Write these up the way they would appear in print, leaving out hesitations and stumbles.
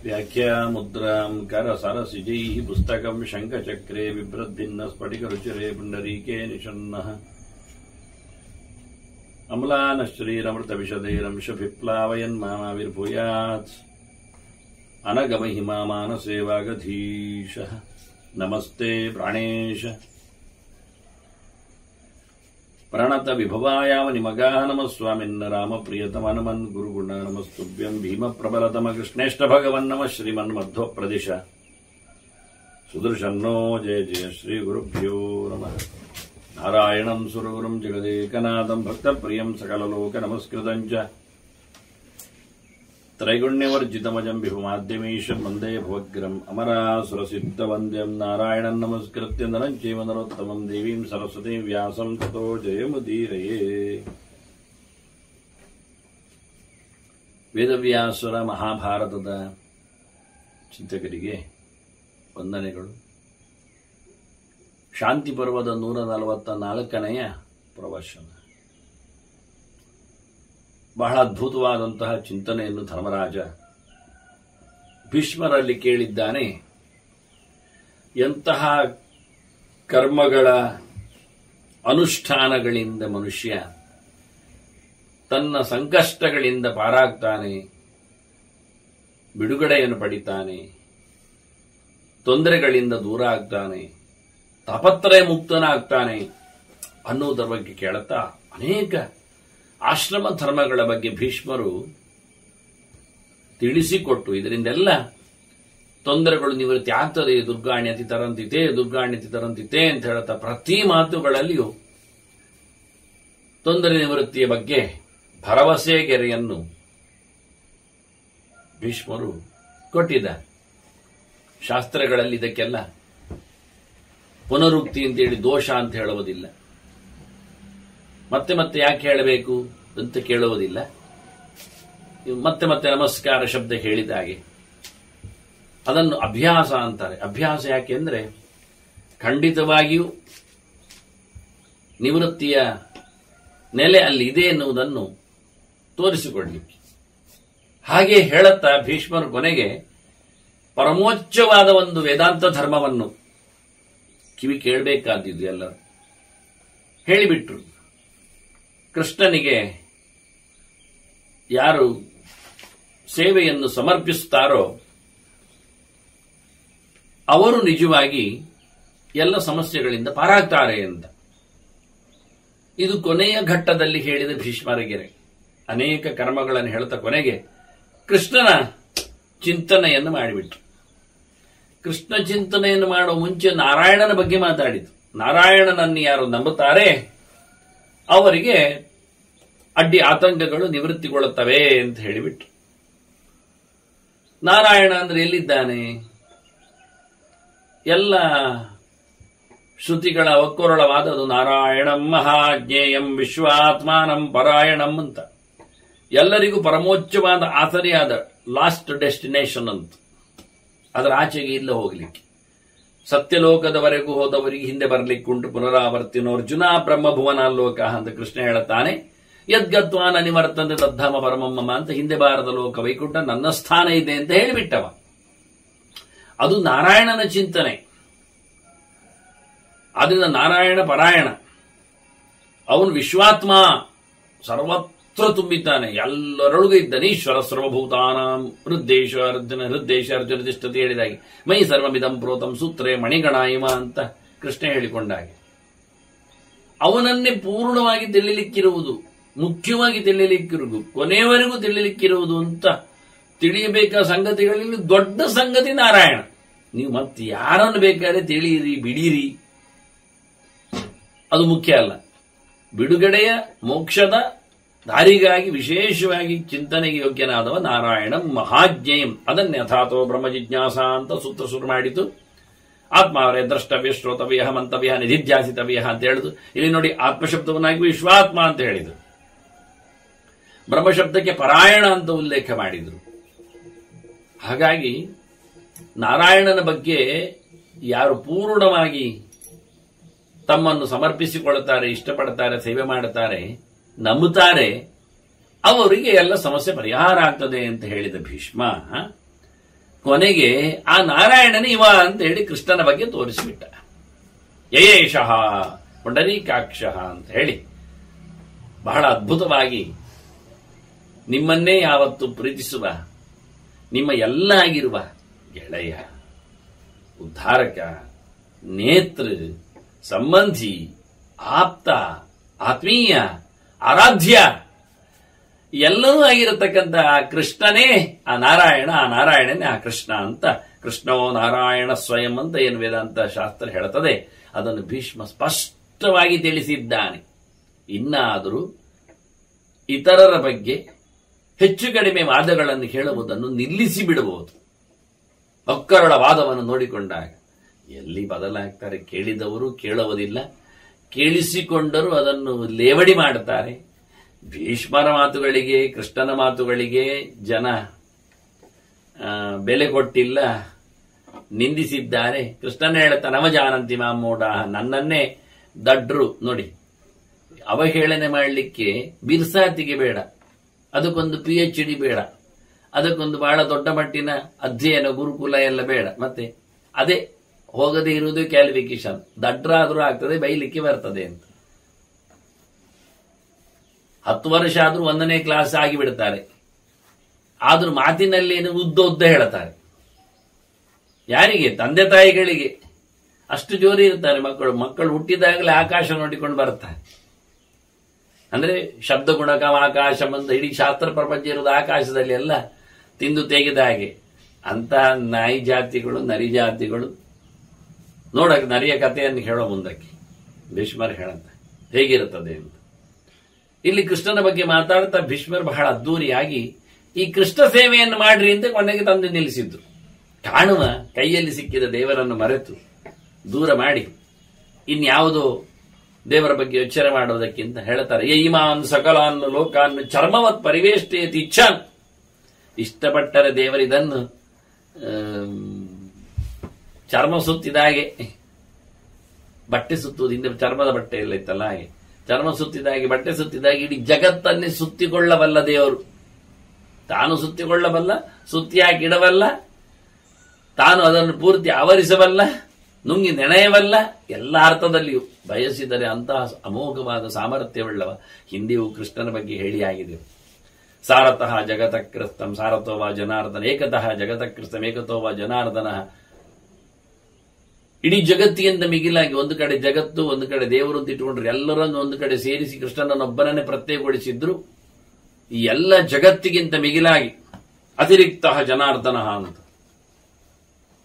व्याख्यामुद्रां करसरसिजैः पुस्तकं शङ्खचक्रे बिभ्रद्भिन्न स्फटिकरुचिरे पुण्डरीके निषण्णः अम्लानश्रीरमृतविशदैरंशभिप्लावयन् मामाविर्भूयात् अनगमहिमा मानसे वागधीशः नमस्ते प्राणेश प्रणत विभवायावनिमगाः नमः स्वामिन्न रामप्रियतमनमन् गुरुगुण नमस्तुभ्यं भीमप्रबलतम कृष्णेष्ट भगवन् नमः श्रीमन्मध्वप्रदिश सुदर्शन्नो जय जय श्रीगुरुभ्यो नमः नारायणं सुरगुरुं जगदेकनाथं भक्तप्रियं सकललोकनमस्कृतं च त्रैगुण्यवर्जितमजं विभुमाद्यमीशं वन्दे भवग्रम् अमरासुरसिद्धवन्द्यं नारायणं नमस्कृत्य नरं चैव नरोत्तमं देवीं सरस्वतीं व्यासं ततो जयमुदीरये ವೇದವ್ಯಾಸರ ಮಹಾಭಾರತದ ಚಿಂತಕರಿಗೆ ವಂದನೆಗಳು. ಶಾಂತಿ ಪರ್ವದ 144ನೆಯ ಪ್ರವಚನ. ಬಹಳ ಅದ್ಭುತವಾದಂತಹ ಚಿಂತನೆಯನ್ನು ಧರ್ಮರಾಜ ಭೀಷ್ಮರಲ್ಲಿ ಕೇಳಿದ್ದಾನೆ. ಎಂತಹ ಕರ್ಮಗಳ ಅನುಷ್ಠಾನಗಳಿಂದ ಮನುಷ್ಯ ತನ್ನ ಸಂಕಷ್ಟಗಳಿಂದ ಪಾರಾಗ್ತಾನೆ, ಬಿಡುಗಡೆಯನ್ನು ಪಡಿತಾನೆ, ತೊಂದರೆಗಳಿಂದ ದೂರ ಆಗ್ತಾನೆ, ತಾಪತ್ರಯ ಮುಕ್ತನಾಗ್ತಾನೆ ಅನ್ನುವುದರ ಬಗ್ಗೆ ಕೇಳುತ್ತಾ ಅನೇಕ ಆಶ್ರಮ ಧರ್ಮಗಳ ಬಗ್ಗೆ ಭೀಷ್ಮರು ತಿಳಿಸಿಕೊಟ್ಟು ಇದರಿಂದೆಲ್ಲ ತೊಂದರೆಗಳು ನಿವೃತ್ತಿ ಆಗ್ತದೆ, ದುರ್ಗಾಣ್ಯತಿ ತರಂತಿತೆ ದುರ್ಗಾಣ್ಯತಿ ತರಂತಿತೆ ಅಂತ ಹೇಳುತ್ತಾ ಪ್ರತಿ ಮಾತುಗಳಲ್ಲಿಯೂ ತೊಂದರೆ ನಿವೃತ್ತಿಯ ಬಗ್ಗೆ ಭರವಸೆ ಗೆರೆಯನ್ನು ಭೀಷ್ಮರು ಕೊಟ್ಟಿದ್ದಾರೆ. ಶಾಸ್ತ್ರಗಳಲ್ಲಿ ಇದಕ್ಕೆಲ್ಲ ಪುನರುಕ್ತಿ ಅಂತೇಳಿ ದೋಷ ಅಂತ ಹೇಳುವುದಿಲ್ಲ, ಮತ್ತೆ ಮತ್ತೆ ಯಾಕೆ ಹೇಳಬೇಕು ಅಂತ ಕೇಳುವುದಿಲ್ಲ. ಮತ್ತೆ ಮತ್ತೆ ನಮಸ್ಕಾರ ಶಬ್ದ ಹೇಳಿದ ಹಾಗೆ ಅದನ್ನು ಅಭ್ಯಾಸ ಅಂತಾರೆ. ಅಭ್ಯಾಸ ಯಾಕೆಂದ್ರೆ ಖಂಡಿತವಾಗಿಯೂ ನಿವೃತ್ತಿಯ ನೆಲೆ ಅಲ್ಲಿ ಇದೆ ಎನ್ನುವುದನ್ನು ತೋರಿಸಿಕೊಡ್ಲಿಕ್ಕೆ. ಹಾಗೆ ಹೇಳುತ್ತಾ ಭೀಷ್ಮರು ಕೊನೆಗೆ ಪರಮೋಚ್ಚವಾದ ಒಂದು ವೇದಾಂತ ಧರ್ಮವನ್ನು ಕಿವಿ ಕೇಳಬೇಕಾದಿದ್ದು ಎಲ್ಲರೂ ಹೇಳಿಬಿಟ್ರು. ಕೃಷ್ಣನಿಗೆ ಯಾರು ಸೇವೆಯನ್ನು ಸಮರ್ಪಿಸುತ್ತಾರೋ ಅವರು ನಿಜವಾಗಿ ಎಲ್ಲ ಸಮಸ್ಯೆಗಳಿಂದ ಪಾರಾಗ್ತಾರೆ ಅಂತ. ಇದು ಕೊನೆಯ ಘಟ್ಟದಲ್ಲಿ ಹೇಳಿದ ಭೀಷ್ಮರಿಗೆರೆ. ಅನೇಕ ಕರ್ಮಗಳನ್ನು ಹೇಳುತ್ತಾ ಕೊನೆಗೆ ಕೃಷ್ಣನ ಚಿಂತನೆಯನ್ನು ಮಾಡಿಬಿಟ್ರು. ಕೃಷ್ಣ ಚಿಂತನೆಯನ್ನು ಮಾಡುವ ಮುಂಚೆ ನಾರಾಯಣನ ಬಗ್ಗೆ ಮಾತಾಡಿತು. ನಾರಾಯಣನನ್ನು ಯಾರು ನಂಬುತ್ತಾರೆ ಅವರಿಗೆ ಅಡ್ಡಿ ಆತಂಕಗಳು ನಿವೃತ್ತಿಗೊಳ್ಳುತ್ತವೆ ಅಂತ ಹೇಳಿಬಿಟ್ರು. ನಾರಾಯಣ ಅಂದ್ರೆ ಎಲ್ಲಿದ್ದಾನೆ? ಎಲ್ಲ ಶ್ರುತಿಗಳ ಒಕ್ಕೊರಳವಾದದು ನಾರಾಯಣಂ ಮಹಾಜ್ಞೇಯಂ ವಿಶ್ವಾತ್ಮಾನಂ ಪರಾಯಣಂ ಅಂತ. ಎಲ್ಲರಿಗೂ ಪರಮೋಚ್ಚವಾದ ಆಸರಿಯಾದ ಲಾಸ್ಟ್ ಡೆಸ್ಟಿನೇಷನ್ ಅಂತ. ಅದರ ಆಚೆಗೆ ಇಲ್ಲ ಹೋಗ್ಲಿಕ್ಕೆ. ಸತ್ಯಲೋಕದವರೆಗೂ ಹೋದವರಿಗೆ ಹಿಂದೆ ಬರ್ಲಿಕ್ಕುಂಟು ಪುನರಾವರ್ತಿನೋ ಅರ್ಜುನ ಬ್ರಹ್ಮಭುವನ ಲೋಕ ಅಂತ ಕೃಷ್ಣ ಹೇಳುತ್ತಾನೆ. ಯದ್ಗತ್ವಾನ ನಿವರ್ತಂತೆ ತದ್ಧಾಮ ಪರಮಮ್ಮ ಅಂತ ಹಿಂದೆ ಬಾರದ ಲೋಕ ವೈಕುಂಠ ನನ್ನ ಸ್ಥಾನ ಇದೆ ಅಂತ ಹೇಳಿಬಿಟ್ಟವ. ಅದು ನಾರಾಯಣನ ಚಿಂತನೆ. ಆದ್ರಿಂದ ನಾರಾಯಣ ಪರಾಯಣ. ಅವನು ವಿಶ್ವಾತ್ಮ, ಸರ್ವತ್ರ ತುಂಬಿದ್ದಾನೆ, ಎಲ್ಲರೊಳಗೂ ಇದ್ದಾನೆ. ಈಶ್ವರ ಸರ್ವಭೂತಾನಾಂ ಹೃದ್ದೇಶ ಅರ್ಜುನ ತಿಷ್ಠತಿ ಹೇಳಿದಾಗೆ ಮೈ ಸರ್ವಮಿದಂ ಪ್ರೋತಂ ಸೂತ್ರೇ ಮಣಿಗಣಾಯಿಮ ಅಂತ ಕೃಷ್ಣ ಹೇಳಿಕೊಂಡಾಗೆ ಅವನನ್ನೇ ಪೂರ್ಣವಾಗಿ ತಿಳಿಲಿಕ್ಕಿರುವುದು, ಮುಖ್ಯವಾಗಿ ತಿಳಿಲಿಕ್ಕಿರುವುದು, ಕೊನೆಯವರೆಗೂ ತಿಳಿಲಿಕ್ಕಿರುವುದು ಅಂತ ತಿಳಿಯಬೇಕಾದ ಸಂಗತಿಗಳಲ್ಲಿ ದೊಡ್ಡ ಸಂಗತಿ ನಾರಾಯಣ. ನೀವು ಮತ್ತೆ ಯಾರನ್ನು ಬೇಕಾದ್ರೆ ತಿಳಿಯಿರಿ, ಬಿಡಿರಿ, ಅದು ಮುಖ್ಯ ಅಲ್ಲ. ಬಿಡುಗಡೆಯ ಮೋಕ್ಷದ ದಾರಿಗಾಗಿ ವಿಶೇಷವಾಗಿ ಚಿಂತನೆಗೆ ಯೋಗ್ಯನಾದವ ನಾರಾಯಣಂ ಮಹಾಜ್ಞೇಯಂ. ಅದನ್ನೇ ಅಥಾತೋ ಬ್ರಹ್ಮ ಜಿಜ್ಞಾಸ ಅಂತ ಸೂತ್ರ ಶುರು ಮಾಡಿತು. ಆತ್ಮಾವರೇ ದ್ರಷ್ಟವ್ಯ ಶ್ರೋತವ್ಯ ಮಂತವ್ಯ ನಿಧಿಧ್ಯಾಸಿತವ್ಯ ಅಂತ ಹೇಳಿದ್ರು. ಇಲ್ಲಿ ನೋಡಿ ಆತ್ಮಶಬ್ದವನ್ನಾಗಿ ವಿಶ್ವಾತ್ಮ ಅಂತ ಹೇಳಿದ್ರು. ಬ್ರಹ್ಮಶಬ್ದಕ್ಕೆ ಪರಾಯಣ ಅಂತ ಉಲ್ಲೇಖ ಮಾಡಿದ್ರು. ಹಾಗಾಗಿ ನಾರಾಯಣನ ಬಗ್ಗೆ ಯಾರು ಪೂರ್ಣವಾಗಿ ತಮ್ಮನ್ನು ಸಮರ್ಪಿಸಿಕೊಳ್ಳುತ್ತಾರೆ, ಇಷ್ಟಪಡುತ್ತಾರೆ, ಸೇವೆ ಮಾಡುತ್ತಾರೆ, ನಂಬುತ್ತಾರೆ, ಅವರಿಗೆ ಎಲ್ಲ ಸಮಸ್ಯೆ ಪರಿಹಾರ ಆಗ್ತದೆ ಅಂತ ಹೇಳಿದ ಭೀಷ್ಮ ಕೊನೆಗೆ ಆ ನಾರಾಯಣನೇ ಇವ ಅಂತ ಹೇಳಿ ಕೃಷ್ಣನ ಬಗ್ಗೆ ತೋರಿಸಿಬಿಟ್ಟ. ಯಯೇಷಃ ಪುಂಡರೀಕಾಕ್ಷಃ ಅಂತ ಹೇಳಿ ಬಹಳ ಅದ್ಭುತವಾಗಿ ನಿಮ್ಮನ್ನೇ ಯಾವತ್ತು ಪ್ರೀತಿಸುವ, ನಿಮ್ಮ ಎಲ್ಲ ಆಗಿರುವ ಗೆಳೆಯ, ಉದ್ಧಾರಕ, ನೇತೃ, ಸಂಬಂಧಿ, ಆಪ್ತ, ಆತ್ಮೀಯ, ಆರಾಧ್ಯ ಎಲ್ಲವೂ ಆಗಿರತಕ್ಕಂಥ ಆ ಕೃಷ್ಣನೇ ಆ ನಾರಾಯಣ, ಆ ನಾರಾಯಣನೇ ಆ ಕೃಷ್ಣ ಅಂತ ಕೃಷ್ಣೋ ನಾರಾಯಣ ಸ್ವಯಂ ಅಂತ ಏನು ವೇದಾಂತ ಶಾಸ್ತ್ರ ಹೇಳುತ್ತದೆ ಅದನ್ನು ಭೀಷ್ಮ ಸ್ಪಷ್ಟವಾಗಿ ತಿಳಿಸಿದ್ದಾನೆ. ಇನ್ನಾದರೂ ಇತರರ ಬಗ್ಗೆ ಹೆಚ್ಚು ಕಡಿಮೆ ವಾದಗಳನ್ನು ಹೇಳುವುದನ್ನು ನಿಲ್ಲಿಸಿ ಬಿಡಬಹುದು. ಒಕ್ಕರಳ ವಾದವನ್ನು ನೋಡಿಕೊಂಡಾಗ ಎಲ್ಲಿ ಬದಲಾಗ್ತಾರೆ? ಕೇಳಿದವರು ಕೇಳುವುದಿಲ್ಲ, ಕೇಳಿಸಿಕೊಂಡರೂ ಅದನ್ನು ಲೇವಡಿ ಮಾಡುತ್ತಾರೆ. ಭೀಷ್ಮರ ಮಾತುಗಳಿಗೆ, ಕೃಷ್ಣನ ಮಾತುಗಳಿಗೆ ಜನ ಬೆಲೆ ಕೊಟ್ಟಿಲ್ಲ, ನಿಂದಿಸಿದ್ದಾರೆ. ಕೃಷ್ಣನ ಹೇಳ್ತಾ ನವಜಾನಂತಿ ಮಾಮೂಢ, ನನ್ನನ್ನೇ ದಡ್ರು. ನೋಡಿ, ಅವಹೇಳನೆ ಮಾಡಲಿಕ್ಕೆ ಬಿರ್ಸಾತಿಗೆ ಬೇಡ, ಅದಕ್ಕೊಂದು PhD ಬೇಡ, ಅದಕ್ಕೊಂದು ಬಹಳ ದೊಡ್ಡ ಮಟ್ಟಿನ ಅಧ್ಯಯನ ಗುರುಕುಲ ಎಲ್ಲ ಬೇಡ. ಮತ್ತೆ ಅದೇ ಹೋಗದೆ ಇರುವುದು ಕ್ಯಾಲಿಫಿಕೇಶನ್. ದಡ್ರಾದ್ರೂ ಆಗ್ತದೆ, ಬೈಲಿಕ್ಕೆ ಬರ್ತದೆ ಅಂತ. 10 ವರ್ಷ ಆದ್ರೂ 1ನೇ ಕ್ಲಾಸ್ ಆಗಿಬಿಡ್ತಾರೆ. ಆದ್ರೂ ಮಾತಿನಲ್ಲೇನು ಉದ್ದ ಹೇಳ್ತಾರೆ. ಯಾರಿಗೆ? ತಂದೆ ತಾಯಿಗಳಿಗೆ. ಅಷ್ಟು ಜೋರಿ ಇರ್ತಾರೆ ಮಕ್ಕಳು ಹುಟ್ಟಿದಾಗಲೇ ಆಕಾಶ ನೋಡಿಕೊಂಡು ಬರ್ತಾರೆ. ಅಂದ್ರೆ ಶಬ್ದ ಗುಣಕಂ ಆಕಾಶ ಅಂತ ಇಡೀ ಶಾಸ್ತ್ರ ಪ್ರಪಂಚ ಇರೋದು ಆಕಾಶದಲ್ಲಿ ಎಲ್ಲ ತಿಂದು ತೆಗೆದ ಹಾಗೆ. ಅಂತ ನಾಯಿ ಜಾತಿಗಳು, ನರಿ ಜಾತಿಗಳು ನೋಡಕ್ ನರಿಯ ಕಥೆಯನ್ನು ಹೇಳೋ ಮುಂದಕ್ಕೆ ಭೀಷ್ಮರು ಹೇಳಂತ ಹೇಗಿರುತ್ತದೆ ಅಂತ. ಇಲ್ಲಿ ಕೃಷ್ಣನ ಬಗ್ಗೆ ಮಾತಾಡ್ತಾ ಭೀಷ್ಮರು ಬಹಳ ಅದ್ದೂರಿಯಾಗಿ ಈ ಕೃಷ್ಣ ಸೇವೆಯನ್ನು ಮಾಡ್ರಿ ಅಂತ ಕೊನೆಗೆ ತಂದು ನಿಲ್ಲಿಸಿದ್ರು. ಕಾಣುವ ಕೈಯಲ್ಲಿ ಸಿಕ್ಕಿದ ದೇವರನ್ನು ಮರೆತು ದೂರ ಮಾಡಿ ಇನ್ಯಾವುದೋ ದೇವರ ಬಗ್ಗೆ ಯೋಚನೆ ಮಾಡುವುದಕ್ಕಿಂತ ಹೇಳ್ತಾರೆ, ಇಮಾನ್ ಸಕಲಾನ್ ಲೋಕಾನ್ ಚರ್ಮವತ್ ಪರಿವೇಷ್ಟೇತಿ ಇಚ್ಛಾನ್. ಇಷ್ಟಪಟ್ಟರೆ ದೇವರಿದನ್ನು ಚರ್ಮ ಸುತ್ತಿದಾಗೆ, ಬಟ್ಟೆ ಸುತ್ತುವುದು ಹಿಂದೆ ಚರ್ಮದ ಬಟ್ಟೆ ಎಲ್ಲ ಇತ್ತಲ್ಲ ಹಾಗೆ, ಚರ್ಮ ಸುತ್ತಿದಾಗೆ, ಬಟ್ಟೆ ಸುತ್ತಿದಾಗೆ ಇಡೀ ಜಗತ್ತನ್ನೇ ಸುತ್ತಿಕೊಳ್ಳಬಲ್ಲ ದೇವರು. ತಾನು ಸುತ್ತಿಕೊಳ್ಳಬಲ್ಲ, ಸುತ್ತಿ ಹಾಕಿಡಬಲ್ಲ, ತಾನು ಅದನ್ನು ಪೂರ್ತಿ ಆವರಿಸಬಲ್ಲ, ನುಂಗಿ ನೆನೆಯವಲ್ಲ. ಎಲ್ಲ ಅರ್ಥದಲ್ಲಿಯೂ ಬಯಸಿದರೆ ಅಂತಹ ಅಮೋಘವಾದ ಸಾಮರ್ಥ್ಯವುಳ್ಳವ. ಹಿಂದೆಯೂ ಕೃಷ್ಣನ ಬಗ್ಗೆ ಹೇಳಿ ಆಗಿದೆ. ಸಾರತಃ ಜಗತಕೃಸ್ತಂ ಸಾರಥೋವ ಜನಾರ್ದನ, ಏಕತಃ ಜಗತಕೃಸ್ತಂ ಏಕತೋವ ಜನಾರ್ದನ. ಇಡೀ ಜಗತ್ತಿಗಿಂತ ಮಿಗಿಲಾಗಿ ಒಂದು ಕಡೆ ಜಗತ್ತು, ಒಂದು ಕಡೆ ದೇವರು ಅಂತ ಇಟ್ಟುಕೊಂಡ್ರು, ಎಲ್ಲರನ್ನು ಒಂದು ಕಡೆ ಸೇರಿಸಿ ಕೃಷ್ಣನನ್ನೊಬ್ಬನನ್ನೇ ಪ್ರತ್ಯೇಕಗೊಳಿಸಿದ್ರು. ಈ ಎಲ್ಲ ಜಗತ್ತಿಗಿಂತ ಮಿಗಿಲಾಗಿ ಅತಿರಿಕ್ತ ಜನಾರ್ದನ ಅಂತ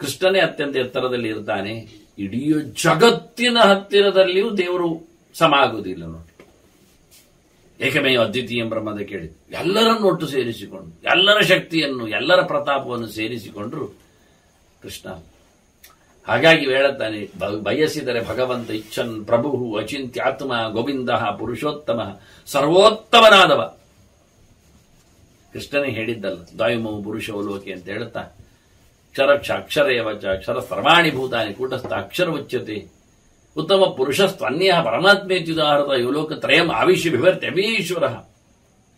ಕೃಷ್ಣನೇ ಅತ್ಯಂತ ಎತ್ತರದಲ್ಲಿ ಇರ್ತಾನೆ. ಇಡೀ ಜಗತ್ತಿನ ಹತ್ತಿರದಲ್ಲಿಯೂ ದೇವರು ಸಮ ಆಗುವುದಿಲ್ಲ ನೋಡಿ. ಏಕಮೇವ ಅದ್ವಿತೀಯ ಬ್ರಹ್ಮದ ಕೇಳಿದ್ರು. ಎಲ್ಲರನ್ನು ಒಟ್ಟು ಸೇರಿಸಿಕೊಂಡು, ಎಲ್ಲರ ಶಕ್ತಿಯನ್ನು, ಎಲ್ಲರ ಪ್ರತಾಪವನ್ನು ಸೇರಿಸಿಕೊಂಡ್ರು ಕೃಷ್ಣ. ಹಾಗಾಗಿ ಹೇಳುತ್ತಾನೆ, ಬಯಸಿದರೆ ಭಗವಂತ ಇಚ್ಛನ್ ಪ್ರಭು ಅಚಿಂತ್ಯಾತ್ಮ ಗೋವಿಂದ ಪುರುಷೋತ್ತಮ, ಸರ್ವೋತ್ತಮನಾದವ. ಕೃಷ್ಣನೇ ಹೇಳಿದ್ದಲ್ಲ, ದ್ವಯಮೋ ಪುರುಷೋ ಲೋಕೆ ಅಂತ ಹೇಳುತ್ತಾ, ಕ್ಷರಕ್ಷ ಅಕ್ಷರೇವಚ ಅಕ್ಷರ ಸರ್ವಾಣಿ ಭೂತಾನಿ ಕೂಟಸ್ಥ ಅಕ್ಷರ ಉಚ್ಯತೆ ಉತ್ತಮ ಪುರುಷಸ್ತ್ವನ್ಯ ಪರಮಾತ್ಮೇತ್ಯುದಾಹೃತ ಯೋಲೋಕ ತ್ರಯಂ ಆವಿಶ್ಯ ಬಿಭರ್ತ್ಯಮೀಶ್ವರ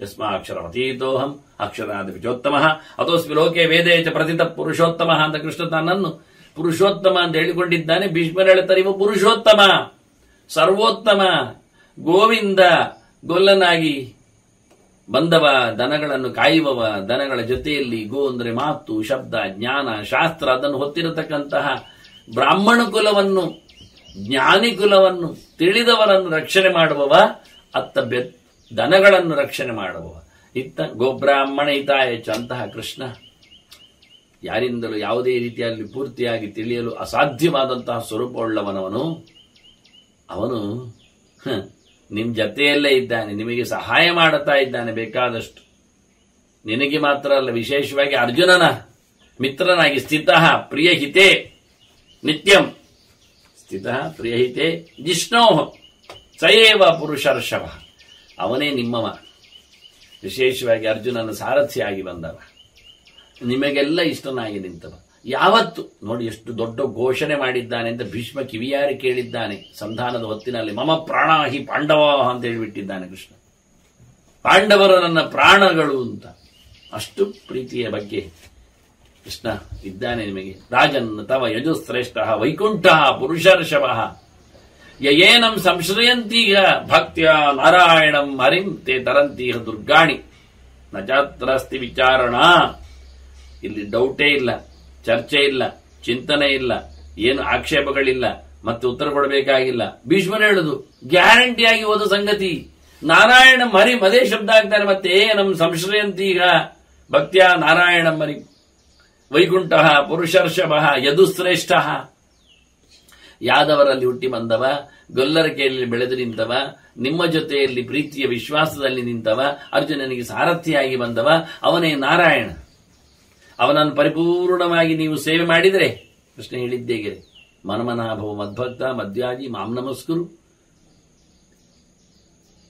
ಯಸ್ಮಾಕ್ಷರಮತೀತೋಹಂ ಅಕ್ಷರಾದಿ ವಿಜೋತ್ತಮ ಅಥೋಸ್ಮಿ ಲೋಕೆ ವೇದೇ ಚ ಪ್ರಥಿತ ಪುರುಷೋತ್ತಮ ಅಂತ ಕೃಷ್ಣ ತನ್ನನ್ನು ಪುರುಷೋತ್ತಮ ಅಂತ ಹೇಳಿಕೊಂಡಿದ್ದಾನೆ. ಭೀಷ್ಮರು ಹೇಳ್ತಾರೆ, ಇವ ಪುರುಷೋತ್ತಮ, ಸರ್ವೋತ್ತಮ, ಗೋವಿಂದ, ಗೊಲ್ಲನಾಗಿ ಬಂದವ, ದನಗಳನ್ನು ಕಾಯುವವ, ದನಗಳ ಜೊತೆಯಲ್ಲಿ ಗೋ ಅಂದರೆ ಮಾತು, ಶಬ್ದ, ಜ್ಞಾನ, ಶಾಸ್ತ್ರ ಅದನ್ನು ಹೊತ್ತಿರತಕ್ಕಂತಹ ಬ್ರಾಹ್ಮಣ ಕುಲವನ್ನು, ಜ್ಞಾನಿ ಕುಲವನ್ನು, ತಿಳಿದವರನ್ನು ರಕ್ಷಣೆ ಮಾಡುವವ, ಅತ್ತ ದನಗಳನ್ನು ರಕ್ಷಣೆ ಮಾಡುವವ, ಇತ್ತ ಗೋಬ್ರಾಹ್ಮಣ ಹಿತಾಯಚ ಅಂತಹ ಕೃಷ್ಣ ಯಾರಿಂದಲೂ ಯಾವುದೇ ರೀತಿಯಲ್ಲಿ ಪೂರ್ತಿಯಾಗಿ ತಿಳಿಯಲು ಅಸಾಧ್ಯವಾದಂತಹ ಸ್ವರೂಪವುಳ್ಳವನವನು. ಅವನು ನಿಮ್ ಜೊತೆಯಲ್ಲೇ ಇದ್ದಾನೆ, ನಿಮಗೆ ಸಹಾಯ ಮಾಡುತ್ತಾ ಇದ್ದಾನೆ ಬೇಕಾದಷ್ಟು. ನಿನಗೆ ಮಾತ್ರ ಅಲ್ಲ, ವಿಶೇಷವಾಗಿ ಅರ್ಜುನನ ಮಿತ್ರನಾಗಿ ಸ್ಥಿತಃ ಪ್ರಿಯಹಿತೆ ನಿತ್ಯಂ, ಸ್ಥಿತಃ ಪ್ರಿಯಹಿತೆ ಜಿಷ್ಣೋ ಸಯೇವ ಪುರುಷರ್ಷವ. ಅವನೇ ನಿಮ್ಮವ, ವಿಶೇಷವಾಗಿ ಅರ್ಜುನನ ಸಾರಥಿಯಾಗಿ ಬಂದವ, ನಿಮಗೆಲ್ಲ ಇಷ್ಟನಾಗಿ ನಿಂತವ. ಯಾವತ್ತು ನೋಡಿ ಎಷ್ಟು ದೊಡ್ಡ ಘೋಷಣೆ ಮಾಡಿದ್ದಾನೆ ಅಂತ ಭೀಷ್ಮ ಕಿವಿಯಾರಿ ಕೇಳಿದ್ದಾನೆ. ಸಂಧಾನದ ಹೊತ್ತಿನಲ್ಲಿ ಮಮ ಪ್ರಾಣಾಹಿ ಪಾಂಡವ ಅಂತ ಹೇಳಿಬಿಟ್ಟಿದ್ದಾನೆ ಕೃಷ್ಣ. ಪಾಂಡವರು ನನ್ನ ಪ್ರಾಣಗಳು ಅಂತ. ಅಷ್ಟು ಪ್ರೀತಿಯ ಬಗ್ಗೆ ಕೃಷ್ಣ ಇದ್ದಾನೆ ನಿಮಗೆ. ರಾಜನ್ ತವ ಯಜುಶ್ರೇಷ್ಠ ವೈಕುಂಠ ಪುರುಷರ್ಷಭ ಯಯೇನಂ ಸಂಶ್ರಯಂತೀಗ ಭಕ್ತ್ಯ ನಾರಾಯಣಂ ಹರಿಂ ತೇ ತರಂತೀಹ ದುರ್ಗಾಣಿ ನಚಾತ್ರಸ್ತಿ ವಿಚಾರಣ. ಇಲ್ಲಿ ಡೌಟೇ ಇಲ್ಲ, ಚರ್ಚೆ ಇಲ್ಲ, ಚಿಂತನೆ ಇಲ್ಲ, ಏನು ಆಕ್ಷೇಪಗಳಿಲ್ಲ, ಮತ್ತೆ ಉತ್ತರ ಕೊಡಬೇಕಾಗಿಲ್ಲ. ಭೀಷ್ಮರು ಹೇಳುದು ಗ್ಯಾರಂಟಿಯಾಗಿ ಹೋದ ಸಂಗತಿ. ನಾರಾಯಣಂ ಹರಿಂ ಅದೇ ಶಬ್ದ ಆಗ್ತಾರೆ. ಮತ್ತೆ ಏನಂ ಸಂಶ್ರಯಂತೀಗ ಭಕ್ತ್ಯ ನಾರಾಯಣಂ ಹರಿಂ ವೈಕುಂಠ ಪುರುಷರ್ಷಭ ಯದುಶ್ರೇಷ್ಠ. ಯಾದವರಲ್ಲಿ ಹುಟ್ಟಿ ಬಂದವ, ಗೊಲ್ಲರಕೆಯಲ್ಲಿ ಬೆಳೆದು ನಿಂತವ, ನಿಮ್ಮ ಜೊತೆಯಲ್ಲಿ ಪ್ರೀತಿಯ ವಿಶ್ವಾಸದಲ್ಲಿ ನಿಂತವ, ಅರ್ಜುನನಿಗೆ ಸಾರಥಿಯಾಗಿ ಬಂದವ, ಅವನೇ ನಾರಾಯಣ. ಅವನನ್ನು ಪರಿಪೂರ್ಣವಾಗಿ ನೀವು ಸೇವೆ ಮಾಡಿದರೆ, ಕೃಷ್ಣ ಹೇಳಿದ್ದೇಗೆ ಮನಮನಾಭವ ಮದ್ಭಕ್ತ ಮಧ್ಯಾಜಿ ಮಾಂ ನಮಸ್ಕುರು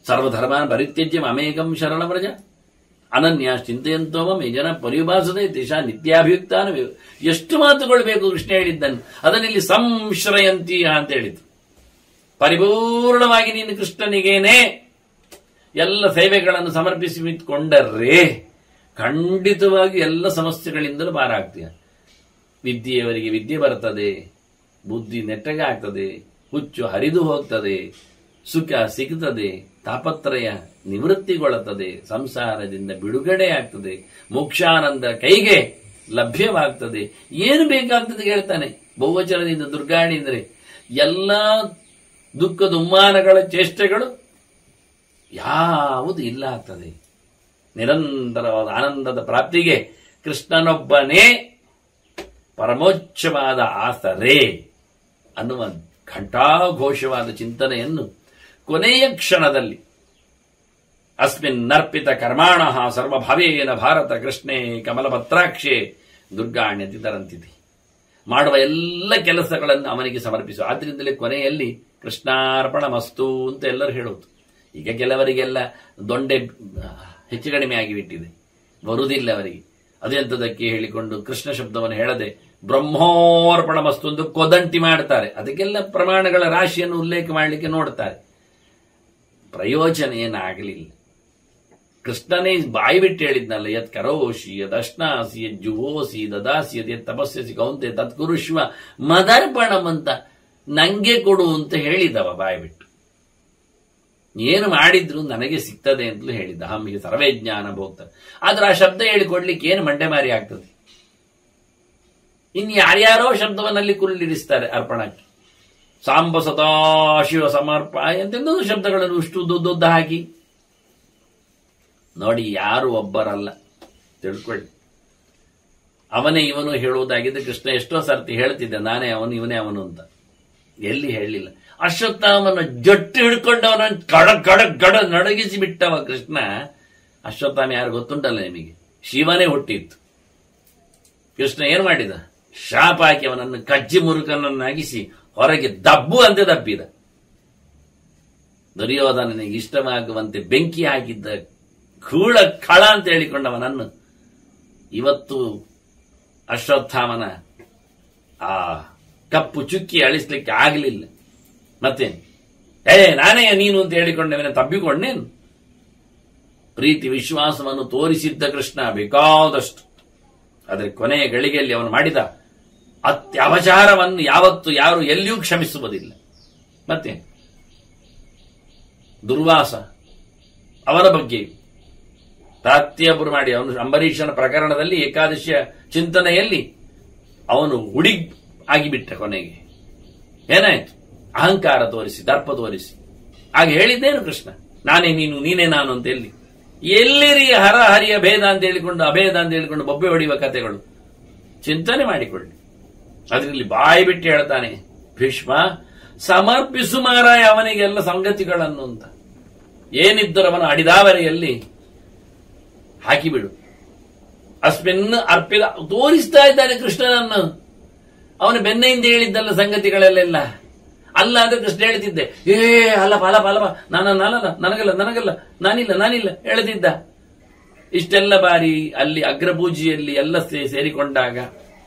ಸರ್ವಧರ್ಮಾನ್ ಪರಿತ್ಯಜ್ಯ ಮಮೇಕಂ ಶರಣವ್ರಜ ಅನನ್ಯ ಚಿಂತೆಯಂತೋಮ ಮೇ ಜನ ಪರಿಭಾಸದೆ ದೇಶ ನಿತ್ಯಾಭಿಯುಕ್ತಾನ. ಎಷ್ಟು ಮಾತುಗಳು ಬೇಕು ಕೃಷ್ಣ ಹೇಳಿದ್ದನ್ನು. ಅದನ್ನಿಲ್ಲಿ ಸಂಶ್ರಯಂತಿ ಅಂತ ಹೇಳಿದ್ರು. ಪರಿಪೂರ್ಣವಾಗಿ ನೀನು ಕೃಷ್ಣನಿಗೇನೆ ಎಲ್ಲ ಸೇವೆಗಳನ್ನು ಸಮರ್ಪಿಸಿಕೊಂಡರೆ ಖಂಡಿತವಾಗಿ ಎಲ್ಲ ಸಮಸ್ಯೆಗಳಿಂದಲೂ ಪಾರಾಗ್ತೀಯ. ವಿದ್ಯೆಯವರಿಗೆ ವಿದ್ಯೆ ಬರ್ತದೆ, ಬುದ್ಧಿ ನೆಟ್ಟಗೆ ಆಗ್ತದೆ, ಹುಚ್ಚು ಹರಿದು ಹೋಗ್ತದೆ, ಸುಖ ಸಿಗುತ್ತದೆ, ತಾಪತ್ರಯ ನಿವೃತ್ತಿಗೊಳ್ಳುತ್ತದೆ, ಸಂಸಾರದಿಂದ ಬಿಡುಗಡೆ ಆಗ್ತದೆ, ಮೋಕ್ಷಾನಂದ ಕೈಗೆ ಲಭ್ಯವಾಗ್ತದೆ. ಏನು ಬೇಕಾಗ್ತದೆ ಹೇಳ್ತಾನೆ. ಬಹುವಚನದಿಂದ ದುರ್ಗಾಣಿ ಅಂದರೆ ಎಲ್ಲ ದುಃಖ ದುಮ್ಮಾನಗಳ ಚೇಷ್ಟೆಗಳು ಯಾವುದು ಇಲ್ಲ ಆಗ್ತದೆ. ನಿರಂತರವಾದ ಆನಂದದ ಪ್ರಾಪ್ತಿಗೆ ಕೃಷ್ಣನೊಬ್ಬನೇ ಪರಮೋಚ್ಚವಾದ ಆಸರೆ ಅನ್ನುವ ಘಂಟಾಘೋಷವಾದ ಚಿಂತನೆಯನ್ನು ಕೊನೆಯ ಕ್ಷಣದಲ್ಲಿ ಅಸ್ಮಿನ್ ನರ್ಪಿತ ಕರ್ಮಾಣ ಸರ್ವಭಾವೇನ ಭಾರತ ಕೃಷ್ಣೇ ಕಮಲಪತ್ರಾಕ್ಷೆ ದುರ್ಗಾಣ್ಯತಿ ತರಂತಿದೆ. ಮಾಡುವ ಎಲ್ಲ ಕೆಲಸಗಳನ್ನು ಅವನಿಗೆ ಸಮರ್ಪಿಸು. ಆದ್ರಿಂದಲೇ ಕೊನೆಯಲ್ಲಿ ಕೃಷ್ಣಾರ್ಪಣ ಮಸ್ತು ಅಂತ ಎಲ್ಲರೂ ಹೇಳುವುದು. ಈಗ ಕೆಲವರಿಗೆಲ್ಲ ದೊಂಡೆ ಹೆಚ್ಚು ಕಡಿಮೆ ಆಗಿಬಿಟ್ಟಿದೆ, ಬರುವುದಿಲ್ಲ ಅವರಿಗೆ. ಅದೆಂತದಕ್ಕೆ ಹೇಳಿಕೊಂಡು ಕೃಷ್ಣ ಶಬ್ದವನ್ನು ಹೇಳದೆ ಬ್ರಹ್ಮೋರ್ಪಣ ಮಸ್ತು ಎಂದು ಕೊದಂಟಿ ಮಾಡ್ತಾರೆ. ಅದಕ್ಕೆಲ್ಲ ಪ್ರಮಾಣಗಳ ರಾಶಿಯನ್ನು ಉಲ್ಲೇಖ ಮಾಡಲಿಕ್ಕೆ ನೋಡ್ತಾರೆ. ಪ್ರಯೋಜನ ಏನಾಗಲಿಲ್ಲ. ಕೃಷ್ಣನೇ ಬಾಯಿ ಬಿಟ್ಟು ಹೇಳಿದ್ನಲ್ಲ, ಯತ್ ಕರೋಷಿ ಯದ್ ಅಶ್ನಾಸಿ ಯದ್ ಜುಹೋಸಿ ದದಾಸಿ ಯದ್ ತಪಸ್ಯಸಿ ಕೌಂತೆ ತತ್ ಕುರುಶ್ವ ಮದರ್ಪಣಂ ಅಂತ ನಂಗೆ ಕೊಡು ಅಂತ ಹೇಳಿದವ ಬಾಯಿ ಬಿಟ್ಟು. ಏನು ಮಾಡಿದ್ರು ನನಗೆ ಸಿಗ್ತದೆ ಅಂತಲೂ ಹೇಳಿದ್ದ. ಅಹಮಿಗೆ ಸರ್ವೇ ಜ್ಞಾನ ಭೋಗ್ತಾರೆ. ಆದ್ರೆ ಆ ಶಬ್ದ ಹೇಳಿಕೊಡ್ಲಿಕ್ಕೆ ಏನು ಮಂಡೆ ಮಾರಿ ಆಗ್ತದೆ. ಇನ್ನು ಯಾರ್ಯಾರೋ ಶಬ್ದವನ್ನಲ್ಲಿ ಕುರುಳಿರಿಸ್ತಾರೆ ಅರ್ಪಣಕ್ಕೆ. ಸಾಂಬ ಸದಾಶಿವ ಸಮರ್ಪ ಎಂತೆಂದೂ ಶಬ್ದಗಳನ್ನು ಇಷ್ಟು ದೊಡ್ಡ ಹಾಕಿ ನೋಡಿ. ಯಾರು ಒಬ್ಬರಲ್ಲ, ತಿಳ್ಕೊಳ್ಳಿ. ಅವನೇ ಇವನು ಹೇಳುವುದಾಗಿದ್ದ ಕೃಷ್ಣ ಎಷ್ಟೋ ಸರ್ತಿ ಹೇಳ್ತಿದ್ದ, ನಾನೇ ಅವನು ಇವನೇ ಅವನು ಅಂತ. ಎಲ್ಲಿ ಹೇಳಲಿಲ್ಲ. ಅಶ್ವತ್ಥಾಮನ ಜೊಟ್ಟು ಹಿಡ್ಕೊಂಡು ಅವನನ್ನು ಗಡ ನಡಗಿಸಿ ಬಿಟ್ಟವ ಕೃಷ್ಣ. ಅಶ್ವತ್ಥಾಮ ಯಾರು ಗೊತ್ತುಂಟಲ್ಲ ನಿಮಗೆ? ಶಿವನೇ ಹುಟ್ಟಿತ್ತು. ಕೃಷ್ಣ ಏನ್ ಮಾಡಿದ? ಶಾಪ ಹಾಕಿ ಅವನನ್ನು ಕಜ್ಜಿ ಮುರುಕನನ್ನಾಗಿಸಿ ಹೊರಗೆ ದಬ್ಬು ಅಂತ ದಬ್ಬಿದ. ದುರ್ಯೋಧನನಿಗೆ ಇಷ್ಟವಾಗುವಂತೆ ಬೆಂಕಿ ಹಾಕಿದ್ದ ಕೂಳ ಖಳ ಅಂತ ಹೇಳಿಕೊಂಡವನನ್ನು ಇವತ್ತು ಅಶ್ವತ್ಥಾಮನ ಆ ಕಪ್ಪು ಚುಕ್ಕಿ ಅಳಿಸ್ಲಿಕ್ಕೆ ಆಗಲಿಲ್ಲ. ಮತ್ತೇನು ನಾನೇ ನೀನು ಅಂತ ಹೇಳಿಕೊಂಡವನ ತಬ್ಬಿಕೊಂಡೇನು? ಪ್ರೀತಿ ವಿಶ್ವಾಸವನ್ನು ತೋರಿಸಿದ್ದ ಕೃಷ್ಣ ಬೇಕಾದಷ್ಟು. ಆದರೆ ಕೊನೆಯ ಗಳಿಗೆಯಲ್ಲಿ ಅವನು ಮಾಡಿದ ಅತ್ಯವಚಾರವನ್ನು ಯಾವತ್ತು ಯಾರು ಎಲ್ಲಿಯೂ ಕ್ಷಮಿಸುವುದಿಲ್ಲ. ಮತ್ತೆ ದುರ್ವಾಸ ಅವರ ಬಗ್ಗೆ ತಾತ್ಯಪುರ ಮಾಡಿ ಅವನು ಅಂಬರೀಷನ ಪ್ರಕರಣದಲ್ಲಿ ಏಕಾದಶಿಯ ಚಿಂತನೆಯಲ್ಲಿ ಅವನು ಹುಡಿ ಆಗಿಬಿಟ್ಟ. ಕೊನೆಗೆ ಏನಾಯ್ತು? ಅಹಂಕಾರ ತೋರಿಸಿ, ದರ್ಪ ತೋರಿಸಿ. ಹಾಗೆ ಹೇಳಿದ್ದೇನು ಕೃಷ್ಣ? ನಾನೇ ನೀನು, ನೀನೇ ನಾನು ಅಂತ ಎಲ್ಲಿರಿ ಹರ ಹರಿಯ ಭೇದ ಅಂತ ಹೇಳಿಕೊಂಡು ಅಭೇದ ಅಂತ ಹೇಳಿಕೊಂಡು ಬೊಬ್ಬೆ ಹೊಡೆಯುವ ಕಥೆಗಳು. ಚಿಂತನೆ ಮಾಡಿಕೊಳ್ಳಿ. ಅದರಲ್ಲಿ ಬಾಯಿ ಬಿಟ್ಟು ಹೇಳ್ತಾನೆ ಭೀಷ್ಮ, ಸಮರ್ಪಿಸು ಮಾರಾಯ ಅವನಿಗೆಲ್ಲ ಸಂಗತಿಗಳನ್ನು ಅಂತ. ಏನಿದ್ದರೂ ಅವನ ಅಡಿದಾವರೆಯಲ್ಲಿ ಹಾಕಿಬಿಡು. ಅಸ್ಮಿನ್ ಅರ್ಪಿತ ತೋರಿಸ್ತಾ ಇದ್ದಾನೆ ಕೃಷ್ಣನನ್ನು. ಅವನ ಬೆನ್ನೆಯಿಂದ ಹೇಳಿದ್ದಲ್ಲ ಸಂಗತಿಗಳಲ್ಲೆಲ್ಲ. ಅಲ್ಲ ಅಂದ್ರೆ ಕೃಷ್ಣ ಹೇಳ್ತಿದ್ದೆ, ಅಲ್ಲಪ್ಪ ಅಲ್ಲಪ್ಪ ಅಲ್ಲಪ್ಪ ನನಗಲ್ಲ ನಾನಿಲ್ಲ ಹೇಳ್ತಿದ್ದ. ಇಷ್ಟೆಲ್ಲ ಬಾರಿ ಅಲ್ಲಿ ಅಗ್ರಪೂಜಿಯಲ್ಲಿ ಎಲ್ಲ ಸೇರಿಕೊಂಡಾಗ,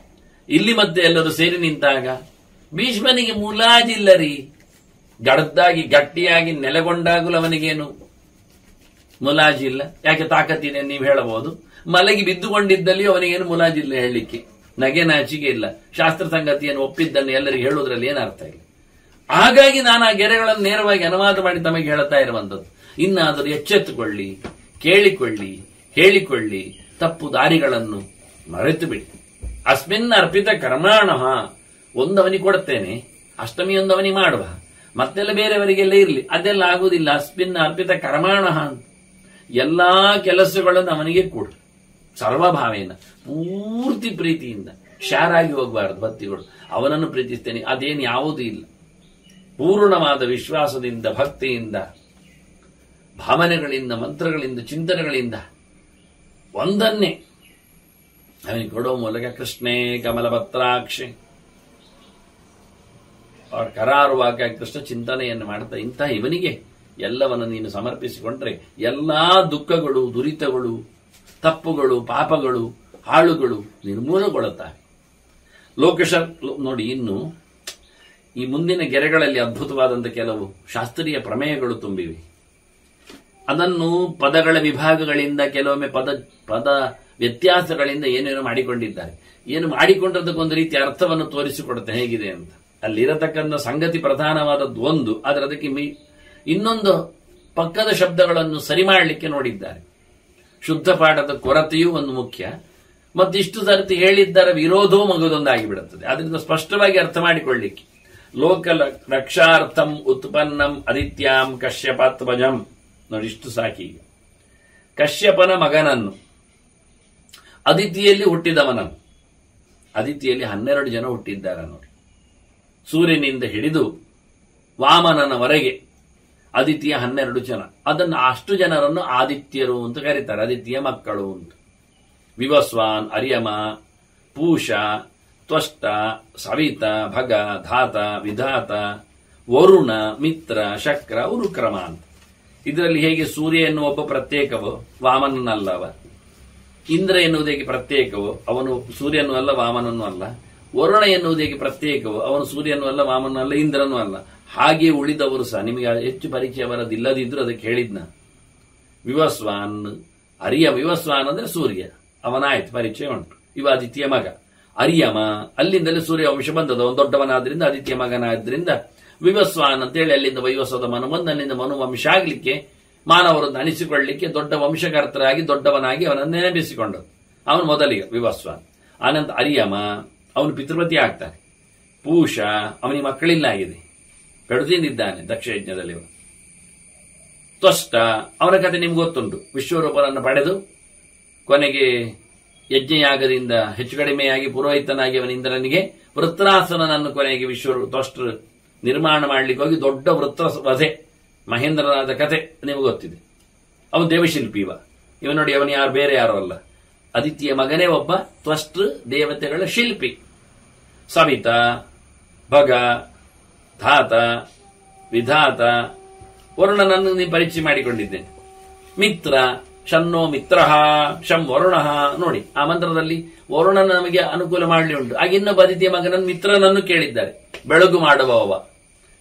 ಇಲ್ಲಿ ಮತ್ತೆ ಎಲ್ಲರೂ ಸೇರಿ ನಿಂತಾಗ ಭೀಷ್ಮನಿಗೆ ಮುಲಾಜಿಲ್ಲ ರೀ. ಗಡ್ದಾಗಿ ಗಟ್ಟಿಯಾಗಿ ನೆಲೆಗೊಂಡಾಗಲೂ ಅವನಿಗೇನು ಮುಲಾಜಿಲ್ಲ. ಯಾಕೆ? ತಾಕತ್ತಿದೆ ನೀವು ಹೇಳಬಹುದು. ಮಲಗಿ ಬಿದ್ದುಕೊಂಡಿದ್ದಲ್ಲಿ ಅವನಿಗೇನು ಮುಲಾಜಿಲ್ಲ ಹೇಳಲಿಕ್ಕೆ. ನಗೆ ನಾಚಿಕೆ ಇಲ್ಲ. ಶಾಸ್ತ್ರ ಸಂಗತಿಯನ್ನು ಒಪ್ಪಿದ್ದನ್ನು ಎಲ್ಲರಿಗೆ ಹೇಳುವುದರಲ್ಲಿ ಏನರ್ಥ ಇಲ್ಲ. ಹಾಗಾಗಿ ನಾನು ಆ ಗೆರೆಗಳನ್ನು ನೇರವಾಗಿ ಅನುವಾದ ಮಾಡಿ ತಮಗೆ ಹೇಳ್ತಾ ಇರುವಂತದ್ದು. ಇನ್ನಾದರೂ ಎಚ್ಚೆತ್ತುಕೊಳ್ಳಿ, ಕೇಳಿಕೊಳ್ಳಿ, ಹೇಳಿಕೊಳ್ಳಿ, ತಪ್ಪು ದಾರಿಗಳನ್ನು ಮರೆತು ಬಿಡಿ. ಅಸ್ಮಿನ್ ಅರ್ಪಿತ ಕರ್ಮಾಣ, ಒಂದವನಿಗೆ ಕೊಡ್ತೇನೆ, ಅಷ್ಟಮಿಯೊಂದವನಿಗೆ ಮಾಡುವ, ಮತ್ತೆಲ್ಲ ಬೇರೆಯವರಿಗೆಲ್ಲ ಇರಲಿ, ಅದೆಲ್ಲ ಆಗುವುದಿಲ್ಲ. ಅಸ್ಮಿನ್ ಅರ್ಪಿತ ಕರ್ಮಾಣ ಅಂತ ಎಲ್ಲಾ ಕೆಲಸಗಳನ್ನು ಅವನಿಗೆ ಕೊಡು, ಸರ್ವಭಾವೇನ, ಪೂರ್ತಿ ಪ್ರೀತಿಯಿಂದ. ಶಾರಾಗಿ ಹೋಗಬಾರದು ಬತ್ತಿಗಳು, ಅವನನ್ನು ಪ್ರೀತಿಸ್ತೇನೆ ಅದೇನು ಯಾವುದೂ ಇಲ್ಲ. ಪೂರ್ಣವಾದ ವಿಶ್ವಾಸದಿಂದ, ಭಕ್ತಿಯಿಂದ, ಭಾವನೆಗಳಿಂದ, ಮಂತ್ರಗಳಿಂದ, ಚಿಂತನೆಗಳಿಂದ ಒಂದನ್ನೇ ಅವನಿಗೆ ಕೊಡುವ ಮೂಲಕ ಕೃಷ್ಣೇ ಕಮಲಪತ್ರಾಕ್ಷಿ ಅವರ ಕರಾರುವಾಗ ಕೃಷ್ಣ ಚಿಂತನೆಯನ್ನು ಮಾಡ್ತಾ ಇಂತಹ ಇವನಿಗೆ ಎಲ್ಲವನ್ನು ನೀನು ಸಮರ್ಪಿಸಿಕೊಂಡ್ರೆ ಎಲ್ಲಾ ದುಃಖಗಳು, ದುರಿತಗಳು, ತಪ್ಪುಗಳು, ಪಾಪಗಳು, ಹಾಳುಗಳು ನಿರ್ಮೂಲಗೊಳ್ಳುತ್ತವೆ. ನೋಡಿ, ಇನ್ನು ಈ ಮುಂದಿನ ಗೆರೆಗಳಲ್ಲಿ ಅದ್ಭುತವಾದಂತಹ ಕೆಲವು ಶಾಸ್ತ್ರೀಯ ಪ್ರಮೇಯಗಳು ತುಂಬಿವೆ. ಅದನ್ನು ಪದಗಳ ವಿಭಾಗಗಳಿಂದ, ಕೆಲವೊಮ್ಮೆ ಪದ ವ್ಯತ್ಯಾಸಗಳಿಂದ ಏನೇನು ಮಾಡಿಕೊಂಡಿದ್ದಾರೆ. ಏನು ಮಾಡಿಕೊಂಡದಕ್ಕೊಂದು ರೀತಿಯ ಅರ್ಥವನ್ನು ತೋರಿಸಿಕೊಡುತ್ತೆ ಹೇಗಿದೆ ಅಂತ. ಅಲ್ಲಿರತಕ್ಕಂಥ ಸಂಗತಿ ಪ್ರಧಾನವಾದದ್ದು ಒಂದು, ಆದರೆ ಅದಕ್ಕೆ ಇನ್ನೊಂದು ಪಕ್ಕದ ಶಬ್ದಗಳನ್ನು ಸರಿ ಮಾಡಲಿಕ್ಕೆ ನೋಡಿದ್ದಾರೆ. ಶುದ್ಧ ಪಾಠದ ಕೊರತೆಯೂ ಒಂದು ಮುಖ್ಯ, ಮತ್ತಿಷ್ಟು ಸರ್ತಿ ಹೇಳಿದ್ದರ ವಿರೋಧವೂ ಮಗುದೊಂದಾಗಿ ಬಿಡುತ್ತದೆ. ಅದರಿಂದ ಸ್ಪಷ್ಟವಾಗಿ ಅರ್ಥ ಮಾಡಿಕೊಳ್ಳಿಕ್ಕೆ ಲೋಕ ರಕ್ಷಾರ್ಥಂ ಉತ್ಪನ್ನಂ ಅದಿತ್ಯಾಂ ಕಶ್ಯಪಾತ್ಮಜಂ. ನೋಡಿ, ಇಷ್ಟು ಸಾಕೀಗ. ಕಶ್ಯಪನ ಮಗನನ್ನು, ಅದಿತಿಯಲ್ಲಿ ಹುಟ್ಟಿದವನನ್ನು, ಅದಿತಿಯಲ್ಲಿ 12 ಜನ ಹುಟ್ಟಿದ್ದಾರೆ ನೋಡಿ. ಸೂರ್ಯನಿಂದ ಹಿಡಿದು ವಾಮನನವರೆಗೆ ಅದಿತಿಯ 12 ಜನ. ಅದನ್ನು ಅಷ್ಟು ಜನರನ್ನು ಆದಿತ್ಯರು ಅಂತ ಕರೀತಾರೆ, ಆದಿತ್ಯ ಮಕ್ಕಳು ಅಂತ. ವಿವಸ್ವಾನ್, ಅರ್ಯಮ, ಪೂಷ, ತ್ವಷ್ಟ, ಸವಿತ, ಭಗ, ಧಾತ, ವಿಧಾತ, ವರುಣ, ಮಿತ್ರ, ಶಕ್ರ, ಉರುಕ್ರಮ ಅಂತ. ಇದರಲ್ಲಿ ಹೇಗೆ ಸೂರ್ಯ ಎನ್ನುವ ಒಬ್ಬ ಪ್ರತ್ಯೇಕವೋ, ವಾಮನನಲ್ಲವ. ಇಂದ್ರ ಎನ್ನುವುದೇಗೆ ಪ್ರತ್ಯೇಕವೋ, ಅವನು ಸೂರ್ಯನೂ ಅಲ್ಲ, ವಾಮನನೂ ಅಲ್ಲ. ವರುಣ ಎನ್ನುವುದೇಗೆ ಪ್ರತ್ಯೇಕವೋ, ಅವನು ಸೂರ್ಯನೂ ಅಲ್ಲ, ವಾಮನೂ ಅಲ್ಲ, ಇಂದ್ರನೂ ಅಲ್ಲ. ಹಾಗೆ ಉಳಿದವರು ಸಹ ನಿಮಗೆ ಹೆಚ್ಚು ಪರಿಚಯ ಬರದಿಲ್ಲದಿದ್ರು ಅದಕ್ಕೆ ಹೇಳಿದ್ನ. ವಿವಸ್ವಾನ್, ವಿವಸ್ವಾನ್ ಅಂದ್ರೆ ಸೂರ್ಯ, ಅವನಾಯ್ತು, ಪರಿಚಯ ಉಂಟು. ಇವ ಆದಿತ್ಯ ಮಗ. ಅರ್ಯಮ, ಅಲ್ಲಿಂದಲೇ ಸೂರ್ಯ ವಂಶ ಬಂದದ, ಅವನು ದೊಡ್ಡವನಾದ್ರಿಂದ ಆದಿತ್ಯ ಮಗನಾದ್ರಿಂದ ವಿವಸ್ವಾನ್ ಅಂತೇಳಿ ಅಲ್ಲಿಂದ ವೈವಸ್ವದ ಮನು ಬಂದು ಅಲ್ಲಿಂದ ಮನು ವಂಶ ಆಗ್ಲಿಕ್ಕೆ, ಮಾನವರನ್ನು ಅನಿಸಿಕೊಳ್ಳಲಿಕ್ಕೆ ದೊಡ್ಡ ವಂಶಕರ್ತರಾಗಿ ದೊಡ್ಡವನಾಗಿ ಅವನನ್ನು ನೆನಪಿಸಿಕೊಂಡರು. ಅವನು ಮೊದಲಿಗೆ ವಿವಸ್ವಾನ್. ಆನಂತರ ಅರ್ಯಮ, ಅವನು ಪಿತೃಪತಿ ಆಗ್ತಾನೆ. ಪೂಷ, ಅವನಿಗೆ ಮಕ್ಕಳಿಲ್ಲ ಆಗಿದೆ, ಬೆಳೆದಿಂದಿದ್ದಾನೆ ದಕ್ಷ ಯಜ್ಞದಲ್ಲಿ. ತ್ವಷ್ಟ, ಅವನ ಕತೆ ನಿಮ್ಗೆ ಗೊತ್ತುಂಟು. ವಿಶ್ವರೂಪನನ್ನು ಪಡೆದು ಕೊನೆಗೆ ಯಜ್ಞಯಾಗದಿಂದ ಹೆಚ್ಚು ಕಡಿಮೆಯಾಗಿ ಪುರೋಹಿತನಾಗಿ ಅವನ ಇಂದ್ರನಿಗೆ ವೃತ್ರಾಸನನನ್ನು ಕೊನೆಗೆ ತ್ವಷ್ಟ ನಿರ್ಮಾಣ ಮಾಡಲಿಕ್ಕೆ ಹೋಗಿ ದೊಡ್ಡ ವೃತ್ರ ವಧೆ ಮಹೇಂದ್ರನಾದ ಕತೆ ನಿಮಗೆ ಗೊತ್ತಿದೆ. ಅವನು ದೇವಶಿಲ್ಪಿ. ಇವ ನೋಡಿ, ಅವನು ಯಾರು ಬೇರೆ ಯಾರು ಅಲ್ಲ, ಅದಿತಿಯ ಮಗನೇ ಒಬ್ಬ ತ್ವಷ್ಟ ದೇವತೆಗಳ ಶಿಲ್ಪಿ. ಸವಿತ, ಭಗ, ಧಾತ, ವಿಧಾತ, ವರುಣನನ್ನು ನೀವು ಪರಿಚಯ ಮಾಡಿಕೊಂಡಿದ್ದೇನೆ. ಮಿತ್ರ, ಶನ್ನೋ ಮಿತ್ರ, ಶಂ ವರುಣ. ನೋಡಿ, ಆ ಮಂತ್ರದಲ್ಲಿ ವರುಣನ ನಮಗೆ ಅನುಕೂಲ ಮಾಡಲಿ ಉಂಟು. ಆಗ ಇನ್ನೊಬ್ಬ ಅದಿತಿಯ ಮಗನನ್ನು ಮಿತ್ರನನ್ನು ಕೇಳಿದ್ದಾರೆ, ಬೆಳಗು ಮಾಡುವವ,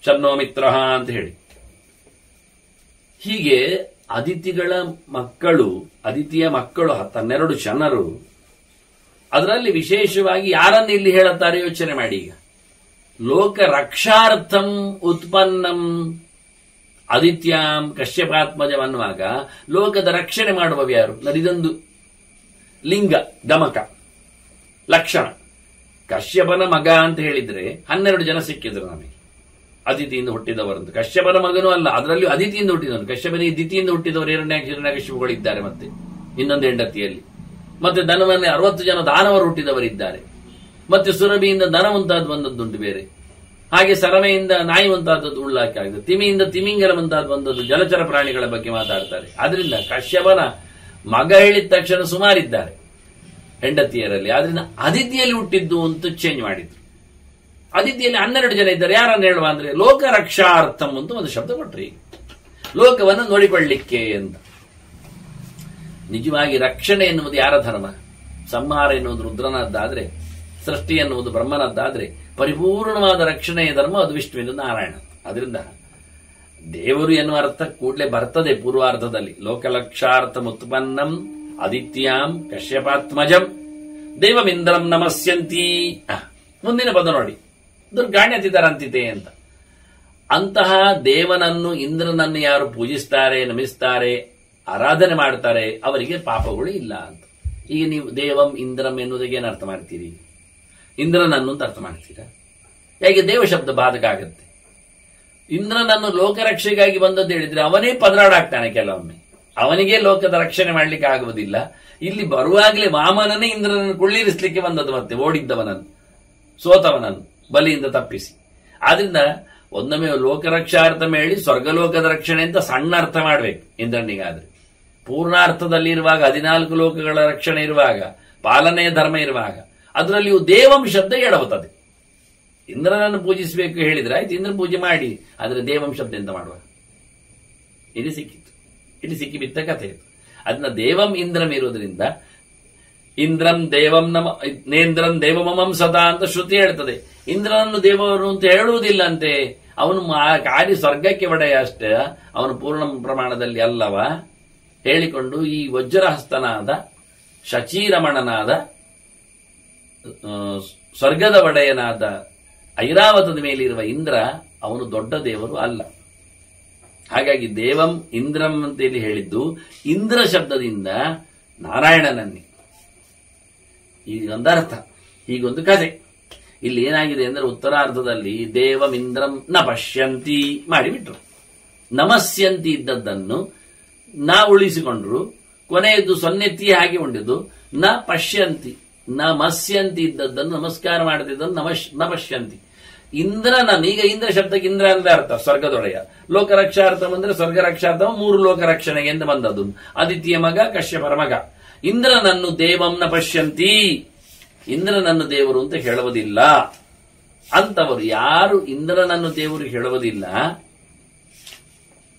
ಶನ್ನೋ ಮಿತ್ರ ಅಂತ ಹೇಳಿ. ಹೀಗೆ ಅದಿತಿಗಳ ಮಕ್ಕಳು, ಅದಿತಿಯ ಮಕ್ಕಳು 12 ಜನರು. ಅದರಲ್ಲಿ ವಿಶೇಷವಾಗಿ ಯಾರನ್ನು ಇಲ್ಲಿ ಹೇಳುತ್ತಾರೆ ಯೋಚನೆ ಮಾಡಿ. ಈಗ ಲೋಕ ರಕ್ಷಾರ್ಥಂ ಉತ್ಪನ್ನಂ ಆದಿತ್ಯಾಂ ಕಶ್ಯಪಾತ್ಮಜಂ ಅನ್ನುವಾಗ ಲೋಕದ ರಕ್ಷಣೆ ಮಾಡುವವ ಯಾರು? ಇದೊಂದು ಲಿಂಗ, ಗಮಕ, ಲಕ್ಷಣ. ಕಶ್ಯಪನ ಮಗ ಅಂತ ಹೇಳಿದ್ರೆ 12 ಜನ ಸಿಕ್ಕಿದ್ರು ನಮಗೆ, ಅದಿತಿಯಿಂದ ಹುಟ್ಟಿದವರಂತ. ಕಶ್ಯಪನ ಮಗನೂ ಅಲ್ಲ, ಅದರಲ್ಲಿಯೂ ಅದಿತಿಯಿಂದ ಹುಟ್ಟಿದವನು. ಕಶ್ಯಪನಿಗೆ ದಿತಿಯಿಂದ ಹುಟ್ಟಿದವರು ಹಿರಣ್ಯಕಶಿಪುಗಳಿದ್ದಾರೆ, ಮತ್ತೆ ಇನ್ನೊಂದು ಹೆಂಡತಿಯಲ್ಲಿ. ಮತ್ತೆ ಧನವನ್ನೇ 60 ಜನ ದಾನವರು ಹುಟ್ಟಿದವರಿದ್ದಾರೆ. ಮತ್ತೆ ಸುರಭಿಯಿಂದ ದನ ಮುಂತಾದ ಬಂದದ್ದುಂಟು ಬೇರೆ. ಹಾಗೆ ಸರಮೆಯಿಂದ ನಾಯಿ ಮುಂತಾದದ್ದು ಉಳ್ಳಾಕೆ ಆಗಿದೆ. ತಿಮಿಯಿಂದ ತಿಮಿಂಗಲ ಮುಂತಾದ ಬಂದದ್ದು ಜಲಚರ ಪ್ರಾಣಿಗಳ ಬಗ್ಗೆ ಮಾತಾಡ್ತಾರೆ. ಆದ್ರಿಂದ ಕಶ್ಯಪನ ಮಗ ಹೇಳಿದ ತಕ್ಷಣ ಸುಮಾರಿದ್ದಾರೆ ಹೆಂಡತಿಯರಲ್ಲಿ. ಆದ್ರಿಂದ ಅದಿತಿಯಲ್ಲಿ ಹುಟ್ಟಿದ್ದು ಅಂತ ಚೇಂಜ್ ಮಾಡಿದ್ರು. ಅದಿತಿಯಲ್ಲಿ 12 ಜನ ಇದ್ದಾರೆ. ಯಾರನ್ನು ಹೇಳುವ ಅಂದ್ರೆ ಲೋಕ ರಕ್ಷಾರ್ಥಂ ಅಂತ ಒಂದು ಶಬ್ದ ಕೊಟ್ರಿ, ಲೋಕವನ್ನು ನೋಡಿಕೊಳ್ಳಿಕ್ಕೆ ಅಂತ. ನಿಜವಾಗಿ ರಕ್ಷಣೆ ಎನ್ನುವುದು ಯಾರ ಧರ್ಮ? ಸಂಹಾರ ಎನ್ನುವುದು ರುದ್ರನದ್ದಾದ್ರೆ, ಸೃಷ್ಟಿ ಎನ್ನುವುದು ಬ್ರಹ್ಮನದ್ದಾದ್ರೆ, ಪರಿಪೂರ್ಣವಾದ ರಕ್ಷಣೆಯ ಧರ್ಮ ಅದು ವಿಷ್ಣುವಿನ ನಾರಾಯಣ. ಅದರಿಂದ ದೇವರು ಎನ್ನುವ ಅರ್ಥ ಕೂಡಲೇ ಬರ್ತದೆ ಪೂರ್ವಾರ್ಧದಲ್ಲಿ. ಲೋಕಲಕ್ಷಾರ್ಥಂ ಉತ್ಪನ್ನಂ ಆದಿತ್ಯಾಂ ಕಶ್ಯಪಾತ್ಮಜಂ ದೇವಮಿಂದ್ರಂ ನಮಸ್ಯಂತಿ. ಮುಂದಿನ ಪದ ನೋಡಿ, ದುರ್ಗಾಣ್ಯತಿತರಂತಿತೆ ಅಂತ. ಅಂತಹ ದೇವನನ್ನು, ಇಂದ್ರನನ್ನು ಯಾರು ಪೂಜಿಸ್ತಾರೆ, ನಮಿಸ್ತಾರೆ, ಆರಾಧನೆ ಮಾಡ್ತಾರೆ, ಅವರಿಗೆ ಪಾಪಗಳು ಇಲ್ಲ ಅಂತ. ಈಗ ನೀವು ದೇವಂ ಇಂದ್ರಂ ಎನ್ನುವುದಕ್ಕೆ ಏನು ಅರ್ಥ ಮಾಡ್ತೀರಿ? ಇಂದ್ರನನ್ನು ಅಂತ ಅರ್ಥ ಮಾಡ್ತೀರಾ? ಹೇಗೆ ದೇವ ಶಬ್ದ ಬಾಧಕ ಆಗುತ್ತೆ? ಇಂದ್ರನನ್ನು ಲೋಕರಕ್ಷೆಗಾಗಿ ಬಂದದ್ದು ಹೇಳಿದ್ರೆ ಅವನೇ ಪದರಾಡಾಗ್ತಾನೆ ಕೆಲವೊಮ್ಮೆ. ಅವನಿಗೆ ಲೋಕದ ರಕ್ಷಣೆ ಮಾಡ್ಲಿಕ್ಕೆ ಆಗುವುದಿಲ್ಲ. ಇಲ್ಲಿ ಬರುವಾಗಲೇ ವಾಮನನೇ ಇಂದ್ರನನ್ನು ಕುಳ್ಳಿರಿಸಲಿಕ್ಕೆ ಬಂದದ್ದು, ಮತ್ತೆ ಓಡಿದ್ದವನನ್ನು, ಸೋತವನನ್ನು ಬಲಿಯಿಂದ ತಪ್ಪಿಸಿ. ಆದ್ರಿಂದ ಒಂದೊಮ್ಮೆ ಲೋಕರಕ್ಷಾರ್ಥ ಹೇಳಿ ಸ್ವರ್ಗಲೋಕದ ರಕ್ಷಣೆ ಅಂತ ಸಣ್ಣ ಅರ್ಥ ಮಾಡ್ಬೇಕು ಇಂದ್ರನಿಗಾದ್ರೆ. ಪೂರ್ಣಾರ್ಥದಲ್ಲಿರುವಾಗ 14 ಲೋಕಗಳ ರಕ್ಷಣೆ ಇರುವಾಗ, ಪಾಲನೆಯ ಧರ್ಮ ಇರುವಾಗ, ಅದರಲ್ಲಿಯೂ ದೇವಂ ಶಬ್ದ ಎಡವುತ್ತದೆ. ಇಂದ್ರನನ್ನು ಪೂಜಿಸಬೇಕು ಹೇಳಿದ್ರೆ ಆಯ್ತು, ಇಂದ್ರನ ಪೂಜೆ ಮಾಡಿ, ಆದರೆ ದೇವಂ ಶಬ್ದ ಎಂತ ಮಾಡುವ? ಇಲ್ಲಿ ಸಿಕ್ಕಿತ್ತು, ಇಲ್ಲಿ ಸಿಕ್ಕಿ ಬಿತ್ತ ಕಥೆ ಇತ್ತು. ಅದನ್ನ ದೇವಂ ಇಂದ್ರಂ ಇರುವುದರಿಂದ ಇಂದ್ರಂ ದೇವಂ ನೇಂದ್ರಂ ದೇವಮಮಂ ಸದಾ ಅಂತ ಶ್ರುತಿ ಹೇಳ್ತದೆ. ಇಂದ್ರನನ್ನು ದೇವರು ಅಂತ ಹೇಳುವುದಿಲ್ಲ ಅಂತೆ. ಅವನು ಕಾರ್ಯ ಸ್ವರ್ಗಕ್ಕೆ ಒಡೆಯ ಅಷ್ಟೇ, ಅವನು ಪೂರ್ಣ ಪ್ರಮಾಣದಲ್ಲಿ ಅಲ್ಲವ ಹೇಳಿಕೊಂಡು ಈ ವಜ್ರಹಸ್ತನಾದ ಶಚೀರಮಣನಾದ ಸ್ವರ್ಗದ ಒಡೆಯನಾದ ಐರಾವತದ ಮೇಲಿರುವ ಇಂದ್ರ ಅವನು ದೊಡ್ಡ ದೇವರು ಅಲ್ಲ. ಹಾಗಾಗಿ ದೇವಂ ಇಂದ್ರಂ ಅಂತೇಳಿ ಹೇಳಿದ್ದು ಇಂದ್ರ ಶಬ್ದದಿಂದ ನಾರಾಯಣನನ್ನೇ. ಈಗೊಂದು ಅರ್ಥ, ಹೀಗೊಂದು ಕಥೆ. ಇಲ್ಲಿ ಏನಾಗಿದೆ ಅಂದ್ರೆ ಉತ್ತರಾರ್ಧದಲ್ಲಿ ದೇವಂ ಇಂದ್ರಂ ನ ಪಶ್ಯಂತಿ ಮಾಡಿಬಿಟ್ರು. ನಮಸ್ಯಂತಿ ಇದ್ದದ್ದನ್ನು ನ ಉಳಿಸಿಕೊಂಡ್ರು, ಕೊನೆಯದ್ದು ಸೊನ್ನೆತ್ತಿ ಹಾಗೆ ಉಂಡಿದ್ದು ನ ಪಶ್ಯಂತಿ. ನಮಸ್ಯಂತಿ ಇದ್ದದ್ದನ್ನು ನಮಸ್ಕಾರ ಮಾಡದಿದ್ದನ್ನು ನ ಪಶ್ಯಂತಿ. ಇಂದ್ರನನ್ನು, ಈಗ ಇಂದ್ರ ಶಬ್ದಕ್ಕೆ ಇಂದ್ರ ಅಂದ್ರೆ ಅರ್ಥ ಸ್ವರ್ಗದೊಡೆಯ. ಲೋಕರಕ್ಷಾರ್ಥ ಅಂದ್ರೆ ಸ್ವರ್ಗ ರಕ್ಷಾರ್ಥ, 3 ಲೋಕ ರಕ್ಷಣೆಗೆ ಎಂದು ಬಂದದ್ದು. ಆದಿತ್ಯ ಮಗ, ಕಶ್ಯಪರ ಮಗ. ಇಂದ್ರನನ್ನು ದೇವಂನ ಪಶ್ಯಂತಿ, ಇಂದ್ರನನ್ನು ದೇವರು ಅಂತ ಹೇಳುವುದಿಲ್ಲ. ಅಂತವರು ಯಾರು ಇಂದ್ರನನ್ನು ದೇವರು ಹೇಳುವುದಿಲ್ಲ,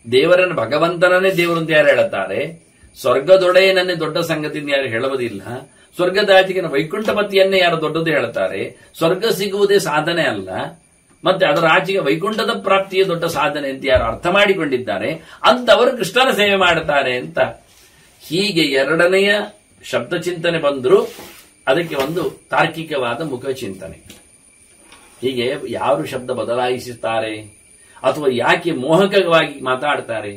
ದೇವರನ್ನು ಭಗವಂತನನ್ನೇ ದೇವರು ಅಂತ ಯಾರು ಹೇಳುತ್ತಾರೆ, ಸ್ವರ್ಗದೊಡೆಯನನ್ನೇ ದೊಡ್ಡ ಸಂಗತಿ ಯಾರು ಹೇಳುವುದಿಲ್ಲ, ಸ್ವರ್ಗದಾಚಿಕನ ವೈಕುಂಠಪತಿಯನ್ನೇ ಯಾರು ದೊಡ್ಡದು ಹೇಳುತ್ತಾರೆ, ಸ್ವರ್ಗ ಸಿಗುವುದೇ ಸಾಧನೆ ಅಲ್ಲ, ಮತ್ತೆ ಅದರ ಆಚೆಗೆ ವೈಕುಂಠದ ಪ್ರಾಪ್ತಿಯ ದೊಡ್ಡ ಸಾಧನೆ ಅಂತ ಯಾರು ಅರ್ಥ ಮಾಡಿಕೊಂಡಿದ್ದಾರೆ, ಅಂತವರು ಕೃಷ್ಣನ ಸೇವೆ ಮಾಡುತ್ತಾರೆ ಅಂತ. ಹೀಗೆ ಎರಡನೆಯ ಶಬ್ದ ಚಿಂತನೆ ಬಂದರೂ ಅದಕ್ಕೆ ಒಂದು ತಾರ್ಕಿಕವಾದ ಮುಖ ಚಿಂತನೆ. ಹೀಗೆ ಯಾರು ಶಬ್ದ ಬದಲಾಯಿಸುತ್ತಾರೆ ಅಥವಾ ಯಾಕೆ ಮೋಹಕವಾಗಿ ಮಾತಾಡ್ತಾರೆ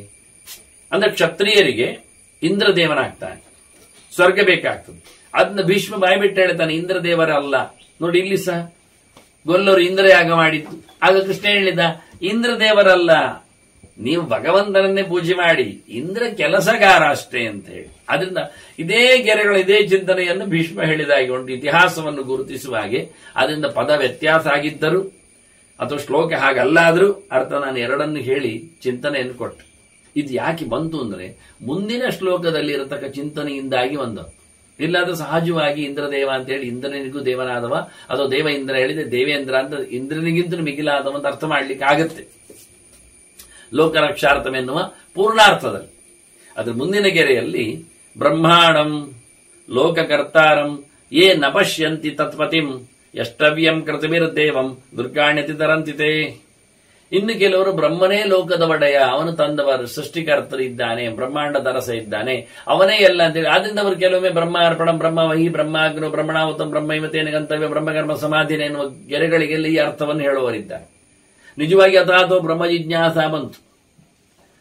ಅಂದ್ರೆ, ಕ್ಷತ್ರಿಯರಿಗೆ ಇಂದ್ರದೇವನಾಗ್ತಾನೆ, ಸ್ವರ್ಗ ಬೇಕಾಗ್ತದೆ. ಅದನ್ನ ಭೀಷ್ಮ ಬಾಯ್ಬಿಟ್ಟು ಹೇಳ್ತಾನೆ, ಇಂದ್ರದೇವರ ಅಲ್ಲ. ನೋಡಿ ಇಲ್ಲಿ ಸಹ ಗೊಲ್ಲರು ಇಂದ್ರಯಾಗ ಮಾಡಿದ್ದು, ಆಗ ಕೃಷ್ಣ ಹೇಳಿದ ಇಂದ್ರದೇವರಲ್ಲ, ನೀವು ಭಗವಂತನನ್ನೇ ಪೂಜೆ ಮಾಡಿ, ಇಂದ್ರ ಕೆಲಸಗಾರ ಅಷ್ಟೇ ಅಂತ ಹೇಳಿ. ಅದರಿಂದ ಇದೇ ಗೆರೆಗಳು, ಇದೇ ಚಿಂತನೆಯನ್ನು ಭೀಷ್ಮ ಹೇಳಿದಾಗಿ ಒಂದು ಇತಿಹಾಸವನ್ನು ಗುರುತಿಸುವ ಹಾಗೆ, ಅದರಿಂದ ಪದ ವ್ಯತ್ಯಾಸ ಆಗಿದ್ದರು ಅಥವಾ ಶ್ಲೋಕ ಹಾಗಲ್ಲಾದರೂ ಅರ್ಥ ನಾನು ಎರಡನ್ನು ಹೇಳಿ ಚಿಂತನೆಯನ್ನು ಕೊಟ್ಟೆ. ಇದು ಯಾಕೆ ಬಂತು ಅಂದ್ರೆ ಮುಂದಿನ ಶ್ಲೋಕದಲ್ಲಿ ಇರತಕ್ಕ ಚಿಂತನೆಯಿಂದಾಗಿ ಬಂದವು. ಇಲ್ಲಾದ್ರೂ ಸಹಜವಾಗಿ ಇಂದ್ರದೇವ ಅಂತ ಹೇಳಿ ಇಂದ್ರನಿಗೂ ದೇವನಾದವ, ಅಥವಾ ದೇವ ಇಂದ್ರ ಹೇಳಿದ್ರೆ ದೇವೇಂದ್ರ ಅಂತ ಇಂದ್ರನಿಗಿಂತಲೂ ಮಿಗಿಲಾದವ ಅಂತ ಅರ್ಥ ಮಾಡ್ಲಿಕ್ಕೆ ಆಗತ್ತೆ ಲೋಕರಕ್ಷಾರ್ಥವೆನ್ನುವ ಪೂರ್ಣಾರ್ಥದಲ್ಲಿ. ಅದ್ರ ಮುಂದಿನ ಗೆರೆಯಲ್ಲಿ ಬ್ರಹ್ಮಾಣಂ ಲೋಕಕರ್ತಾರಂ ಯೇ ನ ಪಶ್ಯಂತಿ ತತ್ಪತಿಂ ಯಷ್ಟವ್ಯಂ ಕೃತವಿರ್ದೇವಂ ದುರ್ಗಾಣ್ಯತಿ ತರಂತಿತೆ. ಇನ್ನು ಕೆಲವರು ಬ್ರಹ್ಮನೇ ಲೋಕದ ಒಡೆಯ, ಅವನು ತಂದವರು ಸೃಷ್ಟಿಕರ್ತರಿದ್ದಾನೆ, ಬ್ರಹ್ಮಾಂಡದ ರಸ ಇದ್ದಾನೆ, ಅವನೇ ಎಲ್ಲ ಅಂತೇಳಿ. ಆದ್ರಿಂದ ಅವರು ಕೆಲವೊಮ್ಮೆ ಬ್ರಹ್ಮಾರ್ಪಣಂ ಬ್ರಹ್ಮವಹಿ ಬ್ರಹ್ಮಾಗ್ನೋ ಬ್ರಹ್ಮಣಾವತಂ ಬ್ರಹ್ಮೈವತೇನ ಗಂತವ್ಯ ಬ್ರಹ್ಮಕರ್ಮ ಸಮಾಧಿನ ಎನ್ನುವ ಗೆರೆಗಳಿಗೆಲ್ಲ ಈ ಅರ್ಥವನ್ನು ಹೇಳುವವರಿದ್ದಾರೆ. ನಿಜವಾಗಿ ಅಥಾತೋ ಬ್ರಹ್ಮ ಜಿಜ್ಞಾಸ ಬಂತು.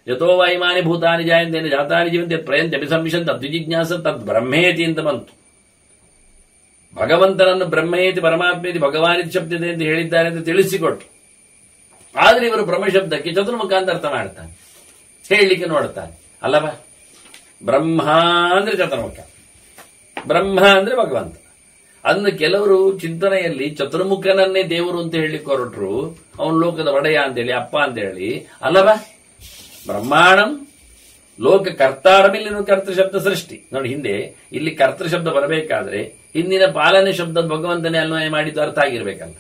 ಯಥೋ ವೈಮಾನಿ ಭೂತಾನಿ ಜಾಯಂತೇನ ಜಾತಾನಿ ಜೀವಂತೆ ಪ್ರಯಂತೆ ಅಭಿಸಂವಿಶಂತ ಅದ್ವಿಜಿಜ್ಞಾಸ ತದ್ ಬ್ರಹ್ಮೇತಿ ಅಂತ ಬಂತು. ಭಗವಂತನನ್ನು ಬ್ರಹ್ಮೇತಿ ಪರಮಾತ್ಮೇತಿ ಭಗವಾನಿತಿ ಶಬ್ದತೆ ಅಂತ ಹೇಳಿದ್ದಾರೆ ಅಂತ ತಿಳಿಸಿಕೊಟ್ಟು. ಆದ್ರೆ ಇವರು ಬ್ರಹ್ಮಶಬ್ದಕ್ಕೆ ಚತುರ್ಮುಖ ಅಂತ ಅರ್ಥ ಮಾಡ್ತಾನೆ, ಹೇಳಲಿಕ್ಕೆ ನೋಡ್ತಾನೆ ಅಲ್ಲವ. ಬ್ರಹ್ಮ ಅಂದ್ರೆ ಚತುರ್ಮುಖ, ಬ್ರಹ್ಮ ಅಂದ್ರೆ ಭಗವಂತ. ಅದನ್ನು ಕೆಲವರು ಚಿಂತನೆಯಲ್ಲಿ ಚತುರ್ಮುಖನನ್ನೇ ದೇವರು ಅಂತ ಹೇಳಲಿಕ್ಕೆ ಹೊರಟರು, ಅವನು ಲೋಕದ ಒಡೆಯ ಅಂತೇಳಿ, ಅಪ್ಪ ಅಂತ ಹೇಳಿ ಅಲ್ಲವ. ಬ್ರಹ್ಮಾಣಂ ಲೋಕ ಕರ್ತಾರಂ, ಇಲ್ಲಿನ ಕರ್ತೃ ಶಬ್ದ ಸೃಷ್ಟಿ ನೋಡಿ. ಹಿಂದೆ ಇಲ್ಲಿ ಕರ್ತೃ ಶಬ್ದ ಬರಬೇಕಾದ್ರೆ ಹಿಂದಿನ ಪಾಲನೆ ಶಬ್ದದ ಭಗವಂತನೇ ಅನ್ವಯ ಮಾಡಿದ್ದು ಅರ್ಥ ಆಗಿರ್ಬೇಕಲ್ಲ.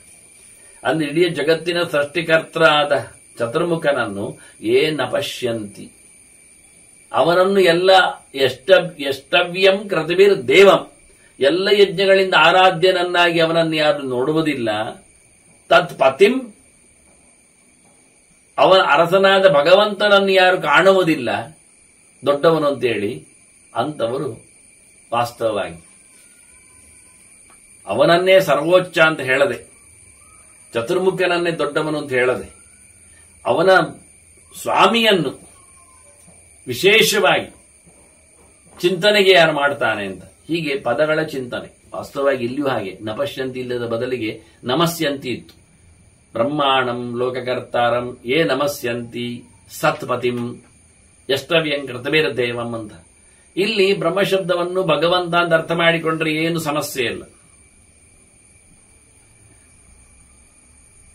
ಅಂದ್ರೆ ಇಡೀ ಜಗತ್ತಿನ ಸೃಷ್ಟಿಕರ್ತ ಆದ ಚತುರ್ಮುಖನನ್ನು ಏನ ಪಶ್ಯಂತಿ, ಅವನನ್ನು ಎಲ್ಲ ಎಷ್ಟವ್ಯಂ ಕೃತವಿರ್ ದೇವಂ, ಎಲ್ಲ ಯಜ್ಞಗಳಿಂದ ಆರಾಧ್ಯನನ್ನಾಗಿ ಅವನನ್ನು ಯಾರು ನೋಡುವುದಿಲ್ಲ. ತತ್ ಪತಿಂ, ಅವನ ಅರಸನಾದ ಭಗವಂತನನ್ನು ಯಾರು ಕಾಣುವುದಿಲ್ಲ ದೊಡ್ಡವನು ಅಂತೇಳಿ, ಅಂತವರು ವಾಸ್ತವವಾಗಿ ಅವನನ್ನೇ ಸರ್ವೋಚ್ಚ ಅಂತ ಹೇಳದೆ, ಚತುರ್ಮುಖನನ್ನೇ ದೊಡ್ಡವನು ಅಂತ ಹೇಳದೆ, ಅವನ ಸ್ವಾಮಿಯನ್ನು ವಿಶೇಷವಾಗಿ ಚಿಂತನೆಗೆ ಯಾರು ಮಾಡ್ತಾನೆ ಅಂತ, ಹೀಗೆ ಪದಗಳ ಚಿಂತನೆ. ವಾಸ್ತವವಾಗಿ ಇಲ್ಲಿಯೂ ಹಾಗೆ ನಪಶ್ಯಂತಿ ಇಲ್ಲದ ಬದಲಿಗೆ ನಮಸ್ಯಂತಿ ಇತ್ತು. ಬ್ರಹ್ಮಾಣಂ ಲೋಕಕರ್ತಾರಂ ಯೇ ನಮಸ್ಯಂತಿ ಸತ್ಪತಿಂ ಯಷ್ಟವ್ಯಂ ಕೃತವೇರ ದೇವಂ ಅಂತ. ಇಲ್ಲಿ ಬ್ರಹ್ಮಶಬ್ದವನ್ನು ಭಗವಂತ ಅಂತ ಅರ್ಥ ಮಾಡಿಕೊಂಡ್ರೆ ಏನು ಸಮಸ್ಯೆ ಇಲ್ಲ.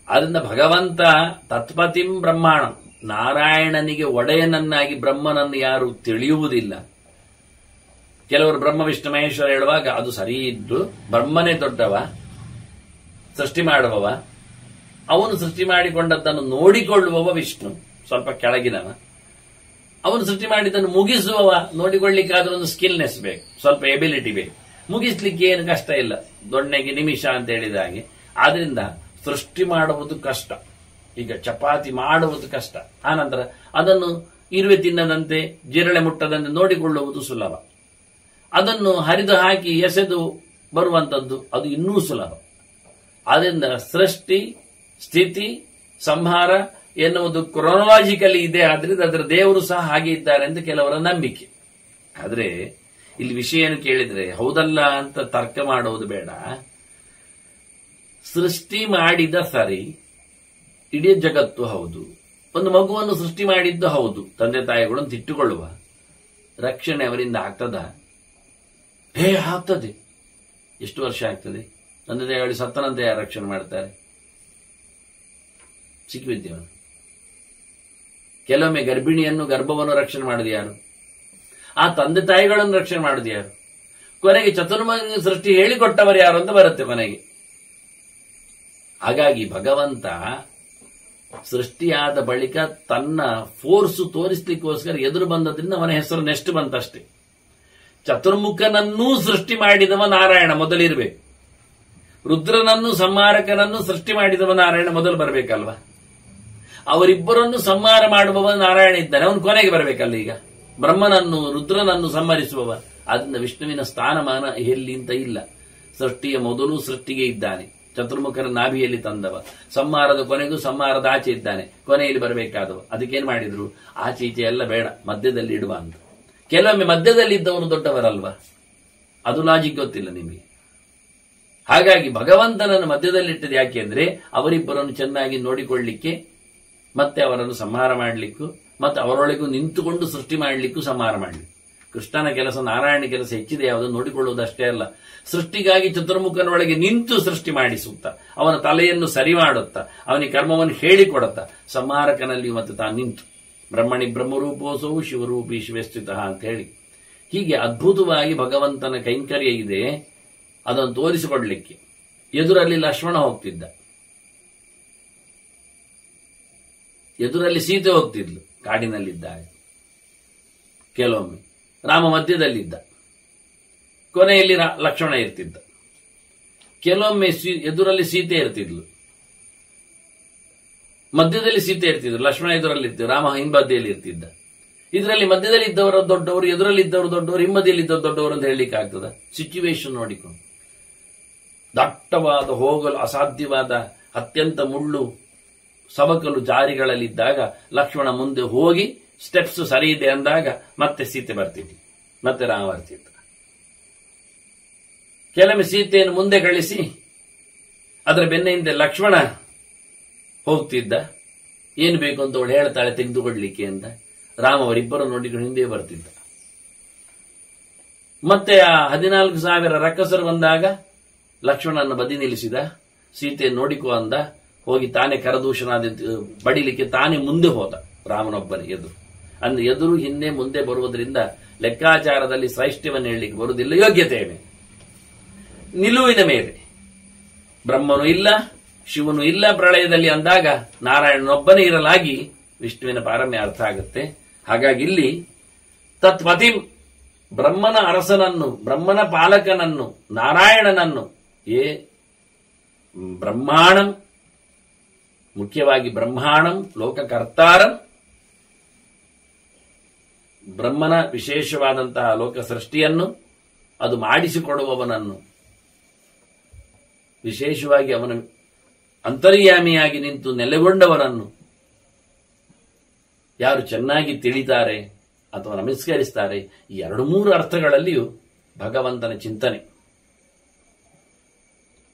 ಆದ್ದರಿಂದ ಭಗವಂತ ತತ್ಪತಿಂ ಬ್ರಹ್ಮಾಣಂ, ನಾರಾಯಣನಿಗೆ ಒಡೆಯನನ್ನಾಗಿ ಬ್ರಹ್ಮನನ್ನು ಯಾರು ತಿಳಿಯುವುದಿಲ್ಲ. ಕೆಲವರು ಬ್ರಹ್ಮ ವಿಷ್ಣು ಮಹೇಶ್ವರ ಹೇಳುವಾಗ ಅದು ಸರಿ ಇದ್ದು, ಬ್ರಹ್ಮನೇ ದೊಡ್ಡವ, ಸೃಷ್ಟಿ ಮಾಡುವವ, ಅವನು ಸೃಷ್ಟಿ ಮಾಡಿಕೊಂಡದ್ದನ್ನು ನೋಡಿಕೊಳ್ಳುವವ ವಿಷ್ಣು, ಸ್ವಲ್ಪ ಕೆಳಗಿನವ. ಅವನು ಸೃಷ್ಟಿ ಮಾಡಿದ್ದನ್ನು ಮುಗಿಸುವವ, ನೋಡಿಕೊಳ್ಳಿಕ್ಕಾದ್ರೂ ಒಂದು ಸ್ಕಿಲ್ನೆಸ್ ಬೇಕು, ಸ್ವಲ್ಪ ಎಬಿಲಿಟಿ ಬೇಕು. ಮುಗಿಸ್ಲಿಕ್ಕೆ ಏನು ಕಷ್ಟ ಇಲ್ಲ, ದೊಣ್ಣೆಗೆ ನಿಮಿಷ ಅಂತ ಹೇಳಿದ ಹಾಗೆ. ಆದ್ರಿಂದ ಸೃಷ್ಟಿ ಮಾಡುವುದು ಕಷ್ಟ. ಈಗ ಚಪಾತಿ ಮಾಡುವುದು ಕಷ್ಟ, ಆನಂತರ ಅದನ್ನು ಇರುವೆ ತಿನ್ನದಂತೆ ಜಿರಳೆ ಮುಟ್ಟದಂತೆ ನೋಡಿಕೊಳ್ಳುವುದು ಸುಲಭ. ಅದನ್ನು ಹರಿದು ಹಾಕಿ ಎಸೆದು ಬರುವಂತದ್ದು ಅದು ಇನ್ನೂ ಸುಲಭ. ಆದ್ರಿಂದ ಸೃಷ್ಟಿ, ಸ್ಥಿತಿ, ಸಂಹಾರ ಎನ್ನುವುದು ಕ್ರೊನಾಲಜಿಕಲಿ ಇದೆ. ಆದ್ರಿಂದ ಅದರ ದೇವರು ಸಹ ಹಾಗೆ ಇದ್ದಾರೆ ಅಂತ ಕೆಲವರ ನಂಬಿಕೆ. ಆದ್ರೆ ಇಲ್ಲಿ ವಿಷಯ ಏನು ಕೇಳಿದ್ರೆ ಹೌದಲ್ಲ ಅಂತ ತರ್ಕ ಮಾಡುವುದು ಬೇಡ. ಸೃಷ್ಟಿ ಮಾಡಿದ ಸರಿ, ಇಡೀ ಜಗತ್ತು ಹೌದು. ಒಂದು ಮಗುವನ್ನು ಸೃಷ್ಟಿ ಮಾಡಿದ್ದು ಹೌದು, ತಂದೆ ತಾಯಿಗಳನ್ನು ತಿಟ್ಟುಕೊಳ್ಳುವ ರಕ್ಷಣೆ ಅವರಿಂದ ಆಗ್ತದ? ಆಗ್ತದೆ. ಎಷ್ಟು ವರ್ಷ ಆಗ್ತದೆ? ತಂದೆ ತಾಯಿಗಳು ಸತ್ತನಂತೆ ಯಾರು ರಕ್ಷಣೆ ಮಾಡ್ತಾರೆ? ಸಿಕ್ಕಿಬಿದ್ದೇವನು. ಕೆಲವೊಮ್ಮೆ ಗರ್ಭಿಣಿಯನ್ನು, ಗರ್ಭವನ್ನು ರಕ್ಷಣೆ ಮಾಡುದು ಯಾರು? ಆ ತಂದೆ ತಾಯಿಗಳನ್ನು ರಕ್ಷಣೆ ಮಾಡುದು ಯಾರು? ಕೊನೆಗೆ ಚತುರ್ಮುಖ ಸೃಷ್ಟಿ ಹೇಳಿಕೊಟ್ಟವರು ಯಾರು ಅಂತ ಬರುತ್ತೆ ಕೊನೆಗೆ. ಹಾಗಾಗಿ ಭಗವಂತ ಸೃಷ್ಟಿಯಾದ ಬಳಿಕ ತನ್ನ ಫೋರ್ಸು ತೋರಿಸ್ಲಿಕ್ಕೋಸ್ಕರ ಎದುರು ಬಂದದ್ರಿಂದ ಅವನ ಹೆಸರು ನೆಕ್ಸ್ಟ್ ಬಂತಷ್ಟೇ. ಚತುರ್ಮುಖನನ್ನೂ ಸೃಷ್ಟಿ ಮಾಡಿದವ ನಾರಾಯಣ ಮೊದಲಿರ್ಬೇಕು. ರುದ್ರನನ್ನು ಸಂಹಾರಕನನ್ನು ಸೃಷ್ಟಿ ಮಾಡಿದವ ನಾರಾಯಣ ಮೊದಲು ಬರಬೇಕಲ್ವಾ? ಅವರಿಬ್ಬರನ್ನು ಸಂಹಾರ ಮಾಡುವವ ನಾರಾಯಣ ಇದ್ದಾನೆ, ಅವನು ಕೊನೆಗೆ ಬರಬೇಕಲ್ಲ. ಈಗ ಬ್ರಹ್ಮನನ್ನು ರುದ್ರನನ್ನು ಸಂಹರಿಸುವವ, ಅದರಿಂದ ವಿಷ್ಣುವಿನ ಸ್ಥಾನಮಾನ ಎಲ್ಲಿ ಅಂತ ಇಲ್ಲ. ಸೃಷ್ಟಿಯ ಮೊದಲು ಸೃಷ್ಟಿಗೆ ಇದ್ದಾನೆ, ಚತುರ್ಮುಖರ ನಾಭಿಯಲ್ಲಿ ತಂದವ, ಸಂಹಾರದ ಕೊನೆಗೂ ಸಂಹಾರದ ಆಚೆ ಇದ್ದಾನೆ, ಕೊನೆಯಲ್ಲಿ ಬರಬೇಕಾದವ. ಅದಕ್ಕೇನ್ ಮಾಡಿದ್ರು? ಆಚೆ ಈಚೆ ಎಲ್ಲ ಬೇಡ, ಮಧ್ಯದಲ್ಲಿ ಇಡುವ ಅಂತ. ಕೆಲವೊಮ್ಮೆ ಮಧ್ಯದಲ್ಲಿ ಇದ್ದವರು ದೊಡ್ಡವರಲ್ವಾ? ಅದು ಲಾಜಿಕ್ ಗೊತ್ತಿಲ್ಲ ನಿಮಗೆ. ಹಾಗಾಗಿ ಭಗವಂತನನ್ನು ಮಧ್ಯದಲ್ಲಿಟ್ಟது ಯಾಕೆ ಅಂದ್ರೆ ಅವರಿಬ್ಬರನ್ನು ಚೆನ್ನಾಗಿ ನೋಡಿಕೊಳ್ಳಿಕ್ಕೆ, ಮತ್ತೆ ಅವರನ್ನು ಸಂಹಾರ ಮಾಡಲಿಕ್ಕೂ, ಮತ್ತೆ ಅವರೊಳಗೂ ನಿಂತುಕೊಂಡು ಸೃಷ್ಟಿ ಮಾಡಲಿಕ್ಕೂ ಸಂಹಾರ ಮಾಡಲಿಕ್ಕೆ. ಕೃಷ್ಣನ ಕೆಲಸ, ನಾರಾಯಣ ಕೆಲಸ ಹೆಚ್ಚಿದೆ ಯಾವುದು? ನೋಡಿಕೊಳ್ಳುವುದಷ್ಟೇ ಅಲ್ಲ, ಸೃಷ್ಟಿಗಾಗಿ ಚತುರ್ಮುಖನೊಳಗೆ ನಿಂತು ಸೃಷ್ಟಿ ಮಾಡಿಸುತ್ತಾ, ಅವನ ತಲೆಯನ್ನು ಸರಿ ಮಾಡುತ್ತಾ, ಅವನಿಗೆ ಕರ್ಮವನ್ನು ಹೇಳಿಕೊಡುತ್ತಾ, ಸಂಹಾರಕನಲ್ಲಿ ಮತ್ತೆ ತಾನು ನಿಂತು ಬ್ರಹ್ಮಣಿ ಬ್ರಹ್ಮರೂಪೋಸವು ಶಿವರೂಪಿ ಶಿವಸ್ಥಿತ ಅಂತ ಹೇಳಿ ಹೀಗೆ ಅದ್ಭುತವಾಗಿ ಭಗವಂತನ ಕೈಂಕರ್ಯ ಇದೆ. ಅದನ್ನು ತೋರಿಸಿಕೊಡ್ಲಿಕ್ಕೆ ಎದುರಲ್ಲಿ ಲಕ್ಷ್ಮಣ ಹೋಗ್ತಿದ್ದ, ಎದುರಲ್ಲಿ ಸೀತೆ ಹೋಗ್ತಿದ್ಲು ಕಾಡಿನಲ್ಲಿದ್ದಾಗ. ಕೆಲವೊಮ್ಮೆ ರಾಮ ಮಧ್ಯದಲ್ಲಿದ್ದ, ಕೊನೆಯಲ್ಲಿ ಲಕ್ಷ್ಮಣ ಇರ್ತಿದ್ದ. ಕೆಲವೊಮ್ಮೆ ಎದುರಲ್ಲಿ ಸೀತೆ ಇರ್ತಿದ್ಲು, ಮಧ್ಯದಲ್ಲಿ ಸೀತೆ ಇರ್ತಿದ್ರು, ಲಕ್ಷ್ಮಣ ಎದುರಲ್ಲಿ ಇರ್ತಿದ್ರು, ರಾಮ ಹಿಂಬದಿಯಲ್ಲಿ ಇರ್ತಿದ್ದ. ಇದರಲ್ಲಿ ಮಧ್ಯದಲ್ಲಿ ಇದ್ದವರು ದೊಡ್ಡವರು, ಎದುರಲ್ಲಿ ಇದ್ದವರು ದೊಡ್ಡವರು, ಹಿಂಬದಿಯಲ್ಲಿ ಇದ್ದವರು ದೊಡ್ಡವರು ಅಂತ ಹೇಳಲಿಕ್ಕೆ ಆಗ್ತದ? ಸಿಚುವೇಶನ್ ನೋಡಿಕೊಂಡು. ದಟ್ಟವಾದ, ಹೋಗಲು ಅಸಾಧ್ಯವಾದ, ಅತ್ಯಂತ ಮುಳ್ಳು ಸವಕಲು ಜಾರಿಗಳಲ್ಲಿದ್ದಾಗ ಲಕ್ಷ್ಮಣ ಮುಂದೆ ಹೋಗಿ ಸ್ಟೆಪ್ಸ್ ಸರಿ ಇದೆ ಅಂದಾಗ ಮತ್ತೆ ಸೀತೆ ಬರ್ತಿದ್ವಿ, ಮತ್ತೆ ರಾಮ ಬರ್ತಿದ್ದ. ಕೆಲವೊಮ್ಮೆ ಸೀತೆಯನ್ನು ಮುಂದೆ ಕಳಿಸಿ ಅದರ ಬೆನ್ನ ಹಿಂದೆ ಲಕ್ಷ್ಮಣ ಹೋಗ್ತಿದ್ದ. ಏನು ಬೇಕು ಅಂತ ಅವಳು ಹೇಳ್ತಾಳೆ ತೆಗೆದುಕೊಡ್ಲಿಕ್ಕೆ ಅಂತ. ರಾಮ ಅವರಿಬ್ಬರು ನೋಡಿಕೊಂಡು ಹಿಂದೆ ಬರ್ತಿದ್ದ. ಮತ್ತೆ ಆ 14,000 ರಕ್ಕಸರು ಬಂದಾಗ ಲಕ್ಷ್ಮಣನ ಬದಿ ನಿಲ್ಲಿಸಿದ, ಸೀತೆ ನೋಡಿಕೋ ಅಂದ. ಹೋಗಿ ತಾನೇ ಕರದೂಷಣಾದ ಬಡಿಲಿಕ್ಕೆ ತಾನೇ ಮುಂದೆ ಹೋದ, ರಾಮನೊಬ್ಬನೇ ಎದುರು. ಅಂದ್ರೆ ಎದುರು ಹಿಂದೆ ಮುಂದೆ ಬರುವುದರಿಂದ ಲೆಕ್ಕಾಚಾರದಲ್ಲಿ ಶ್ರೈಷ್ಠ್ಯವನ್ನು ಹೇಳಲಿಕ್ಕೆ ಬರುವುದಿಲ್ಲ, ಯೋಗ್ಯತೆಯ ಮೇಲೆ, ನಿಲುವಿನ ಮೇಲೆ. ಬ್ರಹ್ಮನು ಇಲ್ಲ, ಶಿವನು ಇಲ್ಲ ಪ್ರಳಯದಲ್ಲಿ ಅಂದಾಗ ನಾರಾಯಣನೊಬ್ಬನೇ ಇರಲಾಗಿ ವಿಷ್ಣುವಿನ ಪಾರಮ್ಯ ಅರ್ಥ ಆಗುತ್ತೆ. ಹಾಗಾಗಿ ಇಲ್ಲಿ ತತ್ಪತಿಂ, ಬ್ರಹ್ಮನ ಅರಸನನ್ನು, ಬ್ರಹ್ಮನ ಪಾಲಕನನ್ನು, ನಾರಾಯಣನನ್ನು, ಬ್ರಹ್ಮಾಣಂ, ಮುಖ್ಯವಾಗಿ ಬ್ರಹ್ಮಾಣಂ ಲೋಕಕರ್ತಾರಂ, ಬ್ರಹ್ಮನ ವಿಶೇಷವಾದಂತಹ ಲೋಕ ಸೃಷ್ಟಿಯನ್ನು ಅದು ಮಾಡಿಸಿಕೊಡುವವನನ್ನು, ವಿಶೇಷವಾಗಿ ಅವನ ಅಂತರ್ಯಾಮಿಯಾಗಿ ನಿಂತು ನೆಲೆಗೊಂಡವರನ್ನು ಯಾರು ಚೆನ್ನಾಗಿ ತಿಳಿತಾರೆ ಅಥವಾ ನಮಸ್ಕರಿಸ್ತಾರೆ, ಈ 2-3 ಅರ್ಥಗಳಲ್ಲಿಯೂ ಭಗವಂತನ ಚಿಂತನೆ.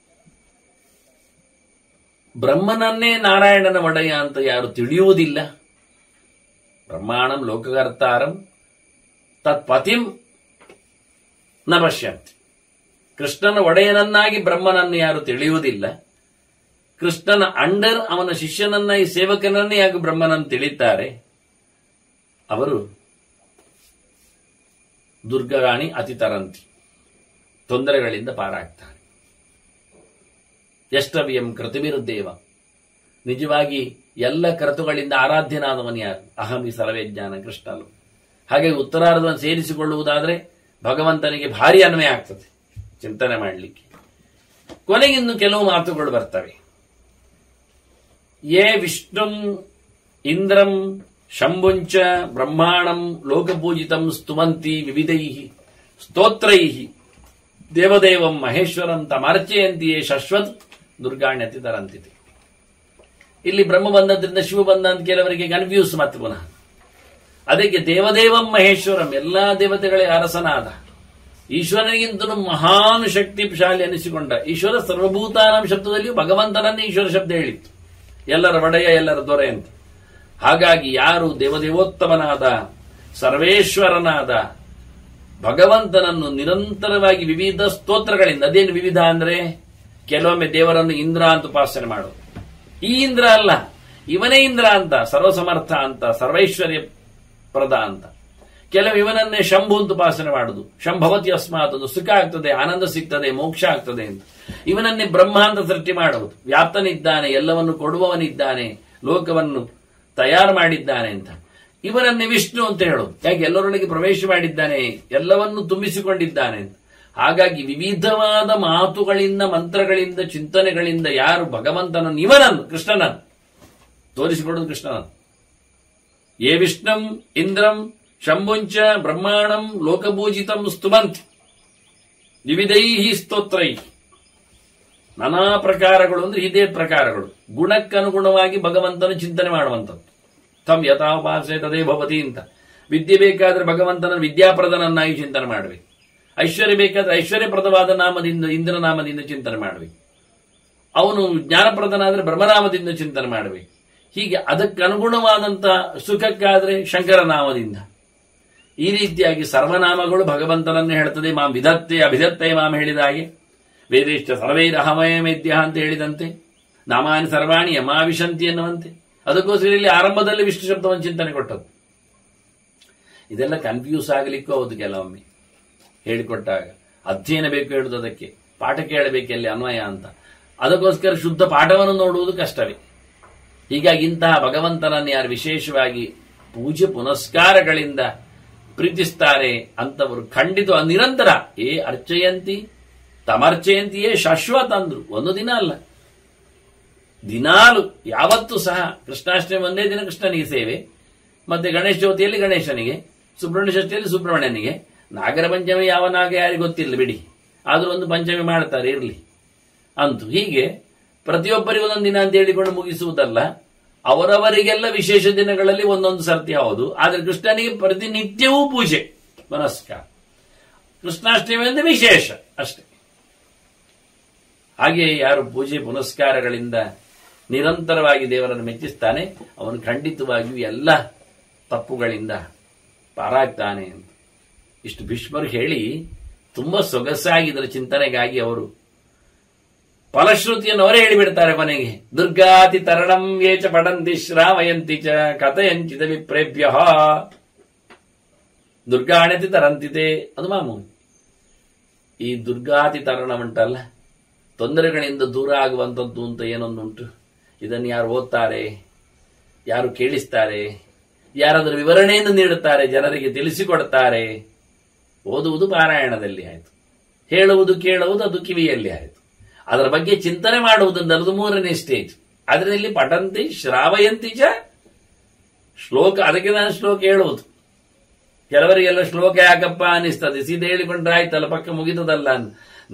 ಬ್ರಹ್ಮನನ್ನೇ ನಾರಾಯಣನ ಒಡೆಯ ಅಂತ ಯಾರು ತಿಳಿಯುವುದಿಲ್ಲ, ಬ್ರಹ್ಮಾಣಂ ಲೋಕಕರ್ತಾರಂ ತತ್ಪತಿಂ ನ ಪಶ್ಯಂತಿ. ಕೃಷ್ಣನ ಒಡೆಯನನ್ನಾಗಿ ಬ್ರಹ್ಮನನ್ನು ಯಾರು ತಿಳಿಯುವುದಿಲ್ಲ, ಕೃಷ್ಣನ ಅಂಡರ್ ಅವನ ಶಿಷ್ಯನನ್ನ ಈ ಸೇವಕನನ್ನೇ ಯಾಕೆ ಬ್ರಹ್ಮನನ್ನು ತಿಳಿತಾರೆ, ಅವರು ದುರ್ಗರಾಣಿ ಅತಿತರಂತಿ, ತೊಂದರೆಗಳಿಂದ ಪಾರಾಗ್ತಾರೆ. ಯಷ್ಟವ್ಯಂ ಕೃತುವಿರುದ್ದೇವ, ನಿಜವಾಗಿ ಎಲ್ಲ ಕರ್ತುಗಳಿಂದ ಆರಾಧ್ಯನಾದವನು ಯಾರು? ಅಹಮಿ ಸರ್ವೇಜ್ಞಾನ ಕೃಷ್ಣಲು. ಹಾಗೆ ಉತ್ತರಾರ್ಧವನ್ನು ಸೇರಿಸಿಕೊಳ್ಳುವುದಾದರೆ ಭಗವಂತನಿಗೆ ಭಾರಿ ಅನ್ವಯ ಆಗ್ತದೆ ಚಿಂತನೆ ಮಾಡಲಿಕ್ಕೆ. ಕೊನೆಗಿನ್ನು ಕೆಲವು ಮಾತುಗಳು ಬರ್ತವೆ. ಯೇ ವಿಷ್ಣುಂ ಇಂದ್ರಂ ಶಂಭುಂಚ ಬ್ರಹ್ಮಾಣಂ ಲೋಕಪೂಜಿತಂ ಸ್ತುವಂತಿ ವಿವಿಧೈ ಸ್ತೋತ್ರೈ ದೇವದೇವಂ ಮಹೇಶ್ವರಂ ತಮಾರ್ಚಯಂತಿಯೇ ಶಶ್ವತ್ ದುರ್ಗಾಣ್ಯತಿ ತರಂತಿದೆ. ಇಲ್ಲಿ ಬ್ರಹ್ಮ ಬಂದದ್ರಿಂದ ಶಿವ ಬಂದ ಅಂತ ಕೆಲವರಿಗೆ ಕನ್ಫ್ಯೂಸ್ ಮತ್ತೆ ಪುನಃ. ಅದಕ್ಕೆ ದೇವದೇವಂ ಮಹೇಶ್ವರಂ, ಎಲ್ಲಾ ದೇವತೆಗಳೇ ಅರಸನಾದ ಈಶ್ವರನಿಗಿಂತಲೂ ಮಹಾನ್ ಶಕ್ತಿಶಾಲಿ ಅನಿಸಿಕೊಂಡ ಈಶ್ವರ ಸರ್ವಭೂತಾನಾಂ ಶಬ್ದದಲ್ಲಿಯೂ ಭಗವಂತನನ್ನೇ ಈಶ್ವರ ಶಬ್ದ ಹೇಳಿತ್ತು, ಎಲ್ಲರ ಒಡೆಯ ಎಲ್ಲರ ದೊರೆ ಅಂತ. ಹಾಗಾಗಿ ಯಾರು ದೇವದೇವೋತ್ತಮನಾದ ಸರ್ವೇಶ್ವರನಾದ ಭಗವಂತನನ್ನು ನಿರಂತರವಾಗಿ ವಿವಿಧ ಸ್ತೋತ್ರಗಳಿಂದ, ಅದೇನು ವಿವಿಧ ಅಂದ್ರೆ ಕೆಲವೊಮ್ಮೆ ದೇವರನ್ನು ಇಂದ್ರ ಅಂತ ಉಪಾಸನೆ ಮಾಡೋದು, ಈ ಇಂದ್ರ ಅಲ್ಲ ಇವನೇ ಇಂದ್ರ ಅಂತ, ಸರ್ವಸಮರ್ಥ ಅಂತ, ಸರ್ವೈಶ್ವರ್ಯ ಪ್ರದ ಅಂತ. ಕೆಲವು ಇವನನ್ನೇ ಶಂಭು ಅಂತ ಉಪಾಸನೆ ಮಾಡುದು, ಶಂಭವತಿ ಅಸ್ಮಾತ್, ಅದು ಸುಖ ಆಗ್ತದೆ, ಆನಂದ ಸಿಗ್ತದೆ, ಮೋಕ್ಷ ಆಗ್ತದೆ ಅಂತ. ಇವನನ್ನೇ ಬ್ರಹ್ಮ ಅಂತ ಸೃಷ್ಟಿ ಮಾಡುವುದು, ವ್ಯಾಪ್ತನಿದ್ದಾನೆ, ಎಲ್ಲವನ್ನು ಕೊಡುವವನಿದ್ದಾನೆ, ಲೋಕವನ್ನು ತಯಾರು ಮಾಡಿದ್ದಾನೆ ಅಂತ. ಇವನನ್ನೇ ವಿಷ್ಣು ಅಂತ ಹೇಳೋದು, ಯಾಕೆ ಎಲ್ಲರೊಳಗೆ ಪ್ರವೇಶ ಮಾಡಿದ್ದಾನೆ, ಎಲ್ಲವನ್ನು ತುಂಬಿಸಿಕೊಂಡಿದ್ದಾನೆ ಅಂತ. ಹಾಗಾಗಿ ವಿವಿಧವಾದ ಮಾತುಗಳಿಂದ, ಮಂತ್ರಗಳಿಂದ, ಚಿಂತನೆಗಳಿಂದ ಯಾರು ಭಗವಂತನನ್ನು, ಇವನನ್ನು, ಕೃಷ್ಣನನ್ನು ತೋರಿಸಿಕೊಡೋದು ಕೃಷ್ಣನನ್ನು. ಯೇ ವಿಷ್ಣುಂ ಇಂದ್ರಂ ಶಂಭುಂಚ ಬ್ರಹ್ಮಾಣಂ ಲೋಕಪೂಜಿತಂ ಸ್ತುವಂತಿ ವಿವಿಧೈ ಸ್ತೋತ್ರೈ. ನಾನಾ ಪ್ರಕಾರಗಳು ಅಂದ್ರೆ ಇದೇ ಪ್ರಕಾರಗಳು, ಗುಣಕ್ಕನುಗುಣವಾಗಿ ಭಗವಂತನ ಚಿಂತನೆ ಮಾಡುವಂಥದ್ದು. ತಮ್ ಯಥಾಪಾಸೆ ತದೇ ಭವತಿ ಅಂತ. ವಿದ್ಯೆ ಬೇಕಾದ್ರೆ ಭಗವಂತನ ವಿದ್ಯಾಪ್ರದನನ್ನಾಗಿ ಚಿಂತನೆ ಮಾಡಬೇಕು, ಐಶ್ವರ್ಯ ಬೇಕಾದ್ರೆ ಐಶ್ವರ್ಯಪ್ರದವಾದ ನಾಮದಿಂದ, ಇಂದ್ರ ನಾಮದಿಂದ ಚಿಂತನೆ ಮಾಡಬೇಕು, ಅವನು ಜ್ಞಾನಪ್ರದನಾದ್ರೆ ಬ್ರಹ್ಮನಾಮದಿಂದ ಚಿಂತನೆ ಮಾಡಬೇಕು. ಹೀಗೆ ಅದಕ್ಕನುಗುಣವಾದಂಥ ಸುಖಕ್ಕಾದ್ರೆ ಶಂಕರ ನಾಮದಿಂದ. ಈ ರೀತಿಯಾಗಿ ಸರ್ವನಾಮಗಳು ಭಗವಂತನನ್ನೇ ಹೇಳ್ತದೆ. ಮಾಂ ವಿಧತ್ತೆ ಅಭಿಧತ್ತೆ ಮಾಂ ಹೇಳಿದ ಹಾಗೆ, ವೇದೇಶ್ಚ ಸರ್ವೈರಹಮಯಮೇದ್ಯ ಅಂತ ಹೇಳಿದಂತೆ, ನಾಮಾನಿ ಸರ್ವಾಣಿ ಯಮಾವಿಶಂತಿ ಎನ್ನುವಂತೆ. ಅದಕ್ಕೋಸ್ಕರ ಇಲ್ಲಿ ಆರಂಭದಲ್ಲಿ ವಿಷ್ಣು ಶಬ್ದವನ್ನು ಚಿಂತನೆ ಕೊಟ್ಟದ್ದು. ಇದೆಲ್ಲ ಕನ್ಫ್ಯೂಸ್ ಆಗಲಿಕ್ಕೂ ಹೌದು ಕೆಲವೊಮ್ಮೆ ಹೇಳಿಕೊಟ್ಟಾಗ. ಅಧ್ಯಯನ ಬೇಕು ಹೇಳುವುದು, ಅದಕ್ಕೆ ಪಾಠ ಕೇಳಬೇಕು ಎಲ್ಲಿ ಅನ್ವಯ ಅಂತ. ಅದಕ್ಕೋಸ್ಕರ ಶುದ್ಧ ಪಾಠವನ್ನು ನೋಡುವುದು ಕಷ್ಟವೇ. ಹೀಗಾಗಿ ಇಂತಹ ಭಗವಂತನನ್ನು ಯಾರು ವಿಶೇಷವಾಗಿ ಪೂಜೆ ಪುನಸ್ಕಾರಗಳಿಂದ ಪ್ರೀತಿಸ್ತಾರೆ ಅಂತವರು ಖಂಡಿತ ನಿರಂತರ ಏ ಅರ್ಚಯಂತಿ ತಮರ್ಚಯಂತಿಯೇ ಶಾಶ್ವತ ಅಂದ್ರು. ಒಂದು ದಿನ ಅಲ್ಲ, ದಿನಾಲು ಯಾವತ್ತೂ ಸಹ. ಕೃಷ್ಣಾಷ್ಟಮಿ ಒಂದೇ ದಿನ ಕೃಷ್ಣನಿಗೆ ಸೇವೆ, ಮತ್ತೆ ಗಣೇಶ ಚೌತಿಯಲ್ಲಿ ಗಣೇಶನಿಗೆ, ಸುಬ್ರಹ್ಮಣ್ಯ ಷಷ್ಠಿಯಲ್ಲಿ ಸುಬ್ರಹ್ಮಣ್ಯನಿಗೆ, ನಾಗರ ಪಂಚಮಿ ಯಾವ ನಾಗ ಯಾರಿಗೆ ಗೊತ್ತಿಲ್ಲ ಬಿಡಿ, ಆದ್ರೂ ಒಂದು ಪಂಚಮಿ ಮಾಡ್ತಾರೆ ಇರಲಿ ಅಂತೂ. ಹೀಗೆ ಪ್ರತಿಯೊಬ್ಬರಿಗೂ ಒಂದೊಂದು ದಿನ ಅಂತ ಹೇಳಿಕೊಂಡು ಮುಗಿಸುವುದಲ್ಲ, ಅವರವರಿಗೆಲ್ಲ ವಿಶೇಷ ದಿನಗಳಲ್ಲಿ ಒಂದೊಂದು ಸರ್ತಿ ಹೌದು. ಆದ್ರೆ ಕೃಷ್ಣನಿಗೆ ಪ್ರತಿನಿತ್ಯವೂ ಪೂಜೆ ಪುನಸ್ಕಾರ. ಕೃಷ್ಣಾಷ್ಟಮಿ ಅಂದ್ರೆ ವಿಶೇಷ ಅಷ್ಟೇ. ಹಾಗೆ ಯಾರು ಪೂಜೆ ಪುನಸ್ಕಾರಗಳಿಂದ ನಿರಂತರವಾಗಿ ದೇವರನ್ನು ಮೆಚ್ಚಿಸ್ತಾನೆ, ಅವನು ಖಂಡಿತವಾಗಿಯೂ ಎಲ್ಲ ತಪ್ಪುಗಳಿಂದ ಪಾರಾಗ್ತಾನೆ ಅಂತ ಇಷ್ಟು ಭೀಷ್ಮರು ಹೇಳಿ ತುಂಬಾ ಸೊಗಸಾಗಿದ್ದರ ಚಿಂತನೆಗಾಗಿ ಅವರು ಫಲಶ್ರುತಿಯನ್ನು ಅವರೇ ಹೇಳಿಬಿಡ್ತಾರೆ ಕೊನೆಗೆ. ದುರ್ಗಾತಿ ತರಣಂ ಯೇಚ ಪಠಂತಿ ಶ್ರಾವಯಂತಿ ಚ ಕಥಯಂಚಿತ ವಿಪ್ರೇಭ್ಯ ದುರ್ಗಾಣತಿ ತರಂತಿತೆ. ಅದು ಮಾಮೂಲಿ. ಈ ದುರ್ಗಾತಿ ತರಣ ಉಂಟಲ್ಲ, ತೊಂದರೆಗಳಿಂದ ದೂರ ಆಗುವಂಥದ್ದು ಅಂತ ಏನೊಂದುಂಟು. ಇದನ್ನು ಯಾರು ಓದ್ತಾರೆ, ಯಾರು ಕೇಳಿಸ್ತಾರೆ, ಯಾರಾದರೂ ವಿವರಣೆಯನ್ನು ನೀಡುತ್ತಾರೆ, ಜನರಿಗೆ ತಿಳಿಸಿಕೊಡ್ತಾರೆ. ಓದುವುದು ಪಾರಾಯಣದಲ್ಲಿ ಆಯಿತು, ಹೇಳುವುದು ಕೇಳುವುದು ಅದು ಕಿವಿಯಲ್ಲಿ ಆಯಿತು. ಅದರ ಬಗ್ಗೆ ಚಿಂತನೆ ಮಾಡುವುದನ್ನದು 3ನೇ ಸ್ಟೇಜ್. ಅದರಲ್ಲಿ ಪಠಂತಿ ಶ್ರಾವಯಂತಿ ಚ ಶ್ಲೋಕ, ಅದಕ್ಕೆ ನಾನು ಶ್ಲೋಕ ಹೇಳುವುದು, ಕೆಲವರಿಗೆಲ್ಲ ಶ್ಲೋಕ ಯಾಕಪ್ಪ ಅನಿಸ್ತದೆ, ಸೀದಾ ಹೇಳಿಕೊಂಡ್ರೆ ಆಯ್ತಲ್ಲ, ಪಕ್ಕ ಮುಗಿತದಲ್ಲ.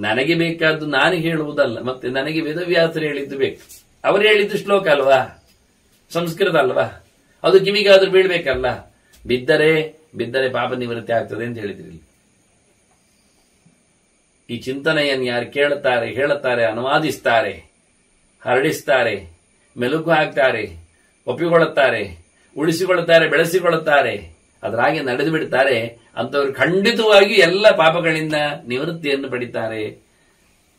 ನನಗೆ ಬೇಕಾದ್ದು ನಾನು ಹೇಳುವುದಲ್ಲ, ಮತ್ತೆ ನನಗೆ ವೇದವ್ಯಾಸರು ಹೇಳಿದ್ದು ಬೇಕು. ಅವರು ಹೇಳಿದ್ದು ಶ್ಲೋಕ ಅಲ್ವಾ, ಸಂಸ್ಕೃತ ಅಲ್ವಾ, ಅದು ಕಿವಿಗಾದ್ರೂ ಬೀಳ್ಬೇಕಲ್ಲ. ಬಿದ್ದರೆ ಪಾಪ ನಿವೃತ್ತಿ ಆಗ್ತದೆ ಅಂತ ಹೇಳಿದ್ರಿ. ಈ ಚಿಂತನೆಯನ್ನು ಯಾರು ಕೇಳುತ್ತಾರೆ, ಹೇಳುತ್ತಾರೆ, ಅನುವಾದಿಸ್ತಾರೆ, ಹರಡಿಸ್ತಾರೆ, ಮೆಲುಕು ಹಾಕ್ತಾರೆ, ಒಪ್ಪಿಕೊಳ್ಳುತ್ತಾರೆ, ಉಳಿಸಿಕೊಳ್ಳುತ್ತಾರೆ, ಬೆಳೆಸಿಕೊಳ್ಳುತ್ತಾರೆ, ಅದರಾಗೆ ನಡೆದು ಬಿಡ್ತಾರೆ, ಅಂತವರು ಖಂಡಿತವಾಗಿ ಎಲ್ಲ ಪಾಪಗಳಿಂದ ನಿವೃತ್ತಿಯನ್ನು ಪಡಿತಾರೆ,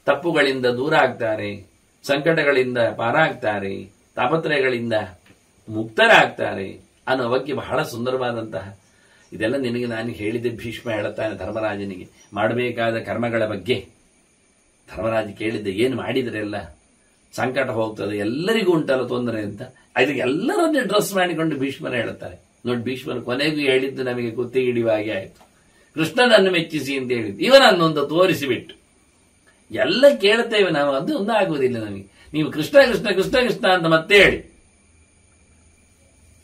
ತಪ್ಪುಗಳಿಂದ ದೂರ ಆಗ್ತಾರೆ, ಸಂಕಟಗಳಿಂದ ಪಾರಾಗ್ತಾರೆ, ತಾಪತ್ರಯಗಳಿಂದ ಮುಕ್ತರಾಗ್ತಾರೆ ಅನ್ನೋ ಬಗ್ಗೆ ಬಹಳ ಸುಂದರವಾದಂತಹ ಇದೆಲ್ಲ ನಿನಗೆ ನಾನು ಹೇಳಿದೆ. ಭೀಷ್ಮ ಹೇಳುತ್ತಾನೆ ಧರ್ಮರಾಜನಿಗೆ ಮಾಡಬೇಕಾದ ಕರ್ಮಗಳ ಬಗ್ಗೆ. ಧರ್ಮರಾಜ ಕೇಳಿದ್ದೆ, ಏನು ಮಾಡಿದ್ರೆಲ್ಲ ಸಂಕಟ ಹೋಗ್ತದೆ, ಎಲ್ಲರಿಗೂ ಉಂಟಲ್ಲ ತೊಂದರೆ ಅಂತ. ಅದಕ್ಕೆ ಎಲ್ಲರನ್ನೇ ಡ್ರೆಸ್ ಮಾಡಿಕೊಂಡು ಭೀಷ್ಮನ ಹೇಳುತ್ತಾರೆ. ನೋಡಿ, ಭೀಷ್ಮರು ಕೊನೆಗೂ ಹೇಳಿದ್ದು ನಮಗೆ ಕುತ್ತಿಗೆ ಹಿಡಿಯುವಾಗೆ ಆಯಿತು. ಕೃಷ್ಣನನ್ನು ಮೆಚ್ಚಿಸಿ ಅಂತ ಹೇಳಿದ್ದು ಇವನನ್ನೊಂದು ತೋರಿಸಿಬಿಟ್ಟು ಎಲ್ಲ ಕೇಳುತ್ತೇವೆ ನಾವು, ಅದು ಒಂದು ಆಗುವುದಿಲ್ಲ ನಮಗೆ. ನೀವು ಕೃಷ್ಣ ಕೃಷ್ಣ ಕೃಷ್ಣ ಕೃಷ್ಣ ಅಂತ ಮತ್ತೆ ಹೇಳಿ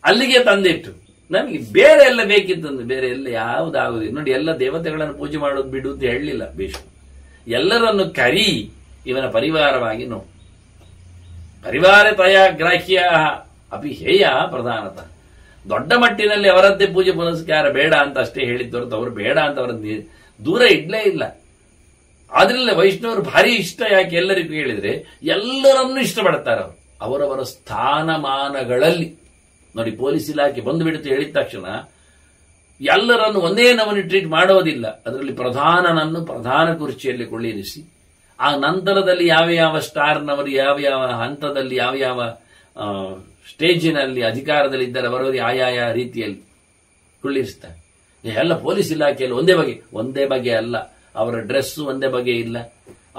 ಅಲ್ಲಿಗೆ ತಂದಿಟ್ಟು ನಮಗೆ ಬೇರೆ ಎಲ್ಲ ಬೇಕಿತ್ತಂದ್ರೆ ಬೇರೆ ಎಲ್ಲ ಯಾವುದಾಗುದಿಲ್ಲ. ನೋಡಿ, ಎಲ್ಲ ದೇವತೆಗಳನ್ನು ಪೂಜೆ ಮಾಡೋದು ಬಿಡು ಅಂತ ಹೇಳಲಿಲ್ಲ ಭೀಷ್ಮ. ಎಲ್ಲರನ್ನು ಕರಿ, ಇವನ ಪರಿವಾರವಾಗಿ ನೋಡು. ಪರಿವಾರತಯ ಗ್ರಾಹ್ಯ ಅಪಿಹೇಯ ಪ್ರಧಾನತಃ. ದೊಡ್ಡ ಮಟ್ಟಿನಲ್ಲಿ ಅವರದ್ದೇ ಪೂಜೆ ಪುನಸ್ಕಾರ ಬೇಡ ಅಂತ ಅಷ್ಟೇ ಹೇಳಿದ್ದವರದ್ದು, ಅವರು ಬೇಡ ಅಂತ ಅವರ ದೂರ ಇಡ್ಲೇ ಇಲ್ಲ. ಆದ್ರಲ್ಲೇ ವೈಷ್ಣವರು ಭಾರಿ ಇಷ್ಟ. ಯಾಕೆ ಎಲ್ಲರಿಗೂ ಹೇಳಿದ್ರೆ ಎಲ್ಲರನ್ನೂ ಇಷ್ಟಪಡ್ತಾರೆ ಅವರು, ಅವರವರ ಸ್ಥಾನಮಾನಗಳಲ್ಲಿ. ನೋಡಿ, ಪೊಲೀಸ್ ಇಲಾಖೆ ಬಂದು ಬಿಡುತ್ತೆ ಹೇಳಿದ ತಕ್ಷಣ ಎಲ್ಲರನ್ನು ಒಂದೇ ನಮೂನೆ ಟ್ರೀಟ್ ಮಾಡೋದಿಲ್ಲ. ಅದರಲ್ಲಿ ಪ್ರಧಾನನನ್ನು ಪ್ರಧಾನ ಕುರ್ಚಿಯಲ್ಲಿ ಕುಳ್ಳಿರಿಸಿ, ಆ ನಂತರದಲ್ಲಿ ಯಾವ ಯಾವ ಸ್ಟಾರ್ನವರು ಯಾವ ಯಾವ ಹಂತದಲ್ಲಿ ಯಾವ ಯಾವ ಸ್ಟೇಜಿನಲ್ಲಿ ಅಧಿಕಾರದಲ್ಲಿ ಇದ್ದಾರೆ ಅವರವರು ಆಯಾಯ ರೀತಿಯಲ್ಲಿ ಕುಳ್ಳಿರಿಸ್ತಾರೆ. ಎಲ್ಲ ಪೊಲೀಸ್ ಇಲಾಖೆಯಲ್ಲಿ ಒಂದೇ ಬಗೆ ಅಲ್ಲ. ಅವರ ಡ್ರೆಸ್ಸು ಒಂದೇ ಬಗೆ ಇಲ್ಲ.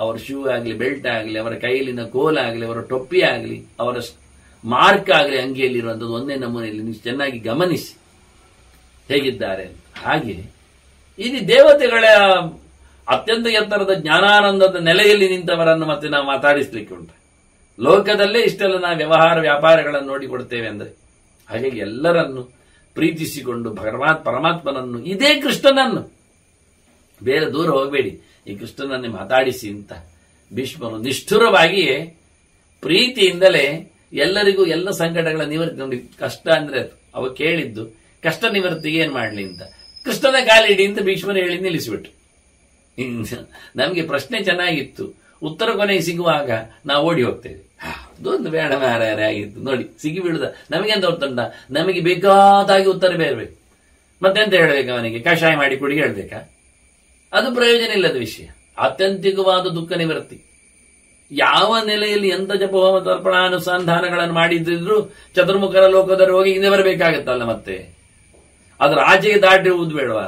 ಅವರ ಶೂ ಆಗಲಿ, ಬೆಲ್ಟ್ ಆಗಲಿ, ಅವರ ಕೈಯಲ್ಲಿನ ಕೋಲಾಗಲಿ, ಅವರ ಟೊಪ್ಪಿ ಆಗಲಿ, ಅವರ ಮಾರ್ಕ್ ಆಗಲಿ, ಅಂಗಿಯಲ್ಲಿರುವಂಥದ್ದು ಒಂದೇ ನಮೂನೆಯಲ್ಲಿ ನೀವು ಚೆನ್ನಾಗಿ ಗಮನಿಸಿ ಹೇಗಿದ್ದಾರೆ. ಹಾಗೆ ಇಲ್ಲಿ ದೇವತೆಗಳ ಅತ್ಯಂತ ಎತ್ತರದ ಜ್ಞಾನಾನಂದದ ನೆಲೆಯಲ್ಲಿ ನಿಂತವರನ್ನು ಮತ್ತೆ ನಾವು ಮಾತಾಡಿಸ್ಲಿಕ್ಕೆ ಉಂಟು. ಲೋಕದಲ್ಲೇ ಇಷ್ಟೆಲ್ಲ ನಾವು ವ್ಯಾಪಾರಗಳನ್ನು ನೋಡಿಕೊಡ್ತೇವೆ ಅಂದರೆ, ಹಾಗಾಗಿ ಎಲ್ಲರನ್ನು ಪ್ರೀತಿಸಿಕೊಂಡು ಪರಮಾತ್ಮನನ್ನು, ಇದೇ ಕೃಷ್ಣನನ್ನು, ಬೇರೆ ದೂರ ಹೋಗಬೇಡಿ, ಈ ಕೃಷ್ಣನನ್ನೇ ಮಾತಾಡಿಸಿ ಅಂತ ಭೀಷ್ಮರು ನಿಷ್ಠುರವಾಗಿಯೇ ಪ್ರೀತಿಯಿಂದಲೇ ಎಲ್ಲರಿಗೂ ಎಲ್ಲ ಸಂಕಟಗಳ ನಿವೃತ್ತಿ. ನೋಡಿ, ಕಷ್ಟ ಅಂದ್ರೆ ಅವ ಕೇಳಿದ್ದು ಕಷ್ಟ ನಿವೃತ್ತಿಗೆ ಏನ್ ಮಾಡ್ಲಿ ಅಂತ ಕೃಷ್ಣನ ಕಾಲಿಡಿ ಅಂತ ಭೀಷ್ಮರು ಹೇಳಿ ನಿಲ್ಲಿಸಿಬಿಟ್ರು. ನಮಗೆ ಪ್ರಶ್ನೆ ಚೆನ್ನಾಗಿತ್ತು, ಉತ್ತರ ಕೊನೆಗೆ ಸಿಗುವಾಗ ನಾವು ಓಡಿ ಹೋಗ್ತೇವೆ. ಅದೊಂದು ಬೇಡ ಮಾರಾಯರೆ ಆಗಿತ್ತು. ನೋಡಿ, ಸಿಗಿ ಬಿಡುದ ನಮಗೆಂತ ಗೊತ್ತುಂಟ, ನಮಗೆ ಬೇಕಾದಾಗಿ ಉತ್ತರ ಬೇರ್ಬೇಕು. ಮತ್ತೆಂತ ಹೇಳ್ಬೇಕು, ಅವನಿಗೆ ಕಷಾಯ ಮಾಡಿ ಕುಡಿ ಹೇಳ್ಬೇಕಾ? ಅದು ಪ್ರಯೋಜನ ಇಲ್ಲದ ವಿಷಯ. ಆತ್ಯಂತಿಕವಾದ ದುಃಖ ನಿವೃತ್ತಿ ಯಾವ ನೆಲೆಯಲ್ಲಿ ಎಂತ ಜಪಹೋಮ ತರ್ಪಣಾನುಸಂಧಾನಗಳನ್ನು ಮಾಡಿದ್ರು ಚತುರ್ಮುಖರ ಲೋಕದಲ್ಲಿ ಹೋಗಿ ಹಿಂದೆ ಬರಬೇಕಾಗತ್ತಲ್ಲ. ಮತ್ತೆ ಅದರ ಆಚೆಗೆ ದಾಟಿರುವುದು ಬೇಡವಾ?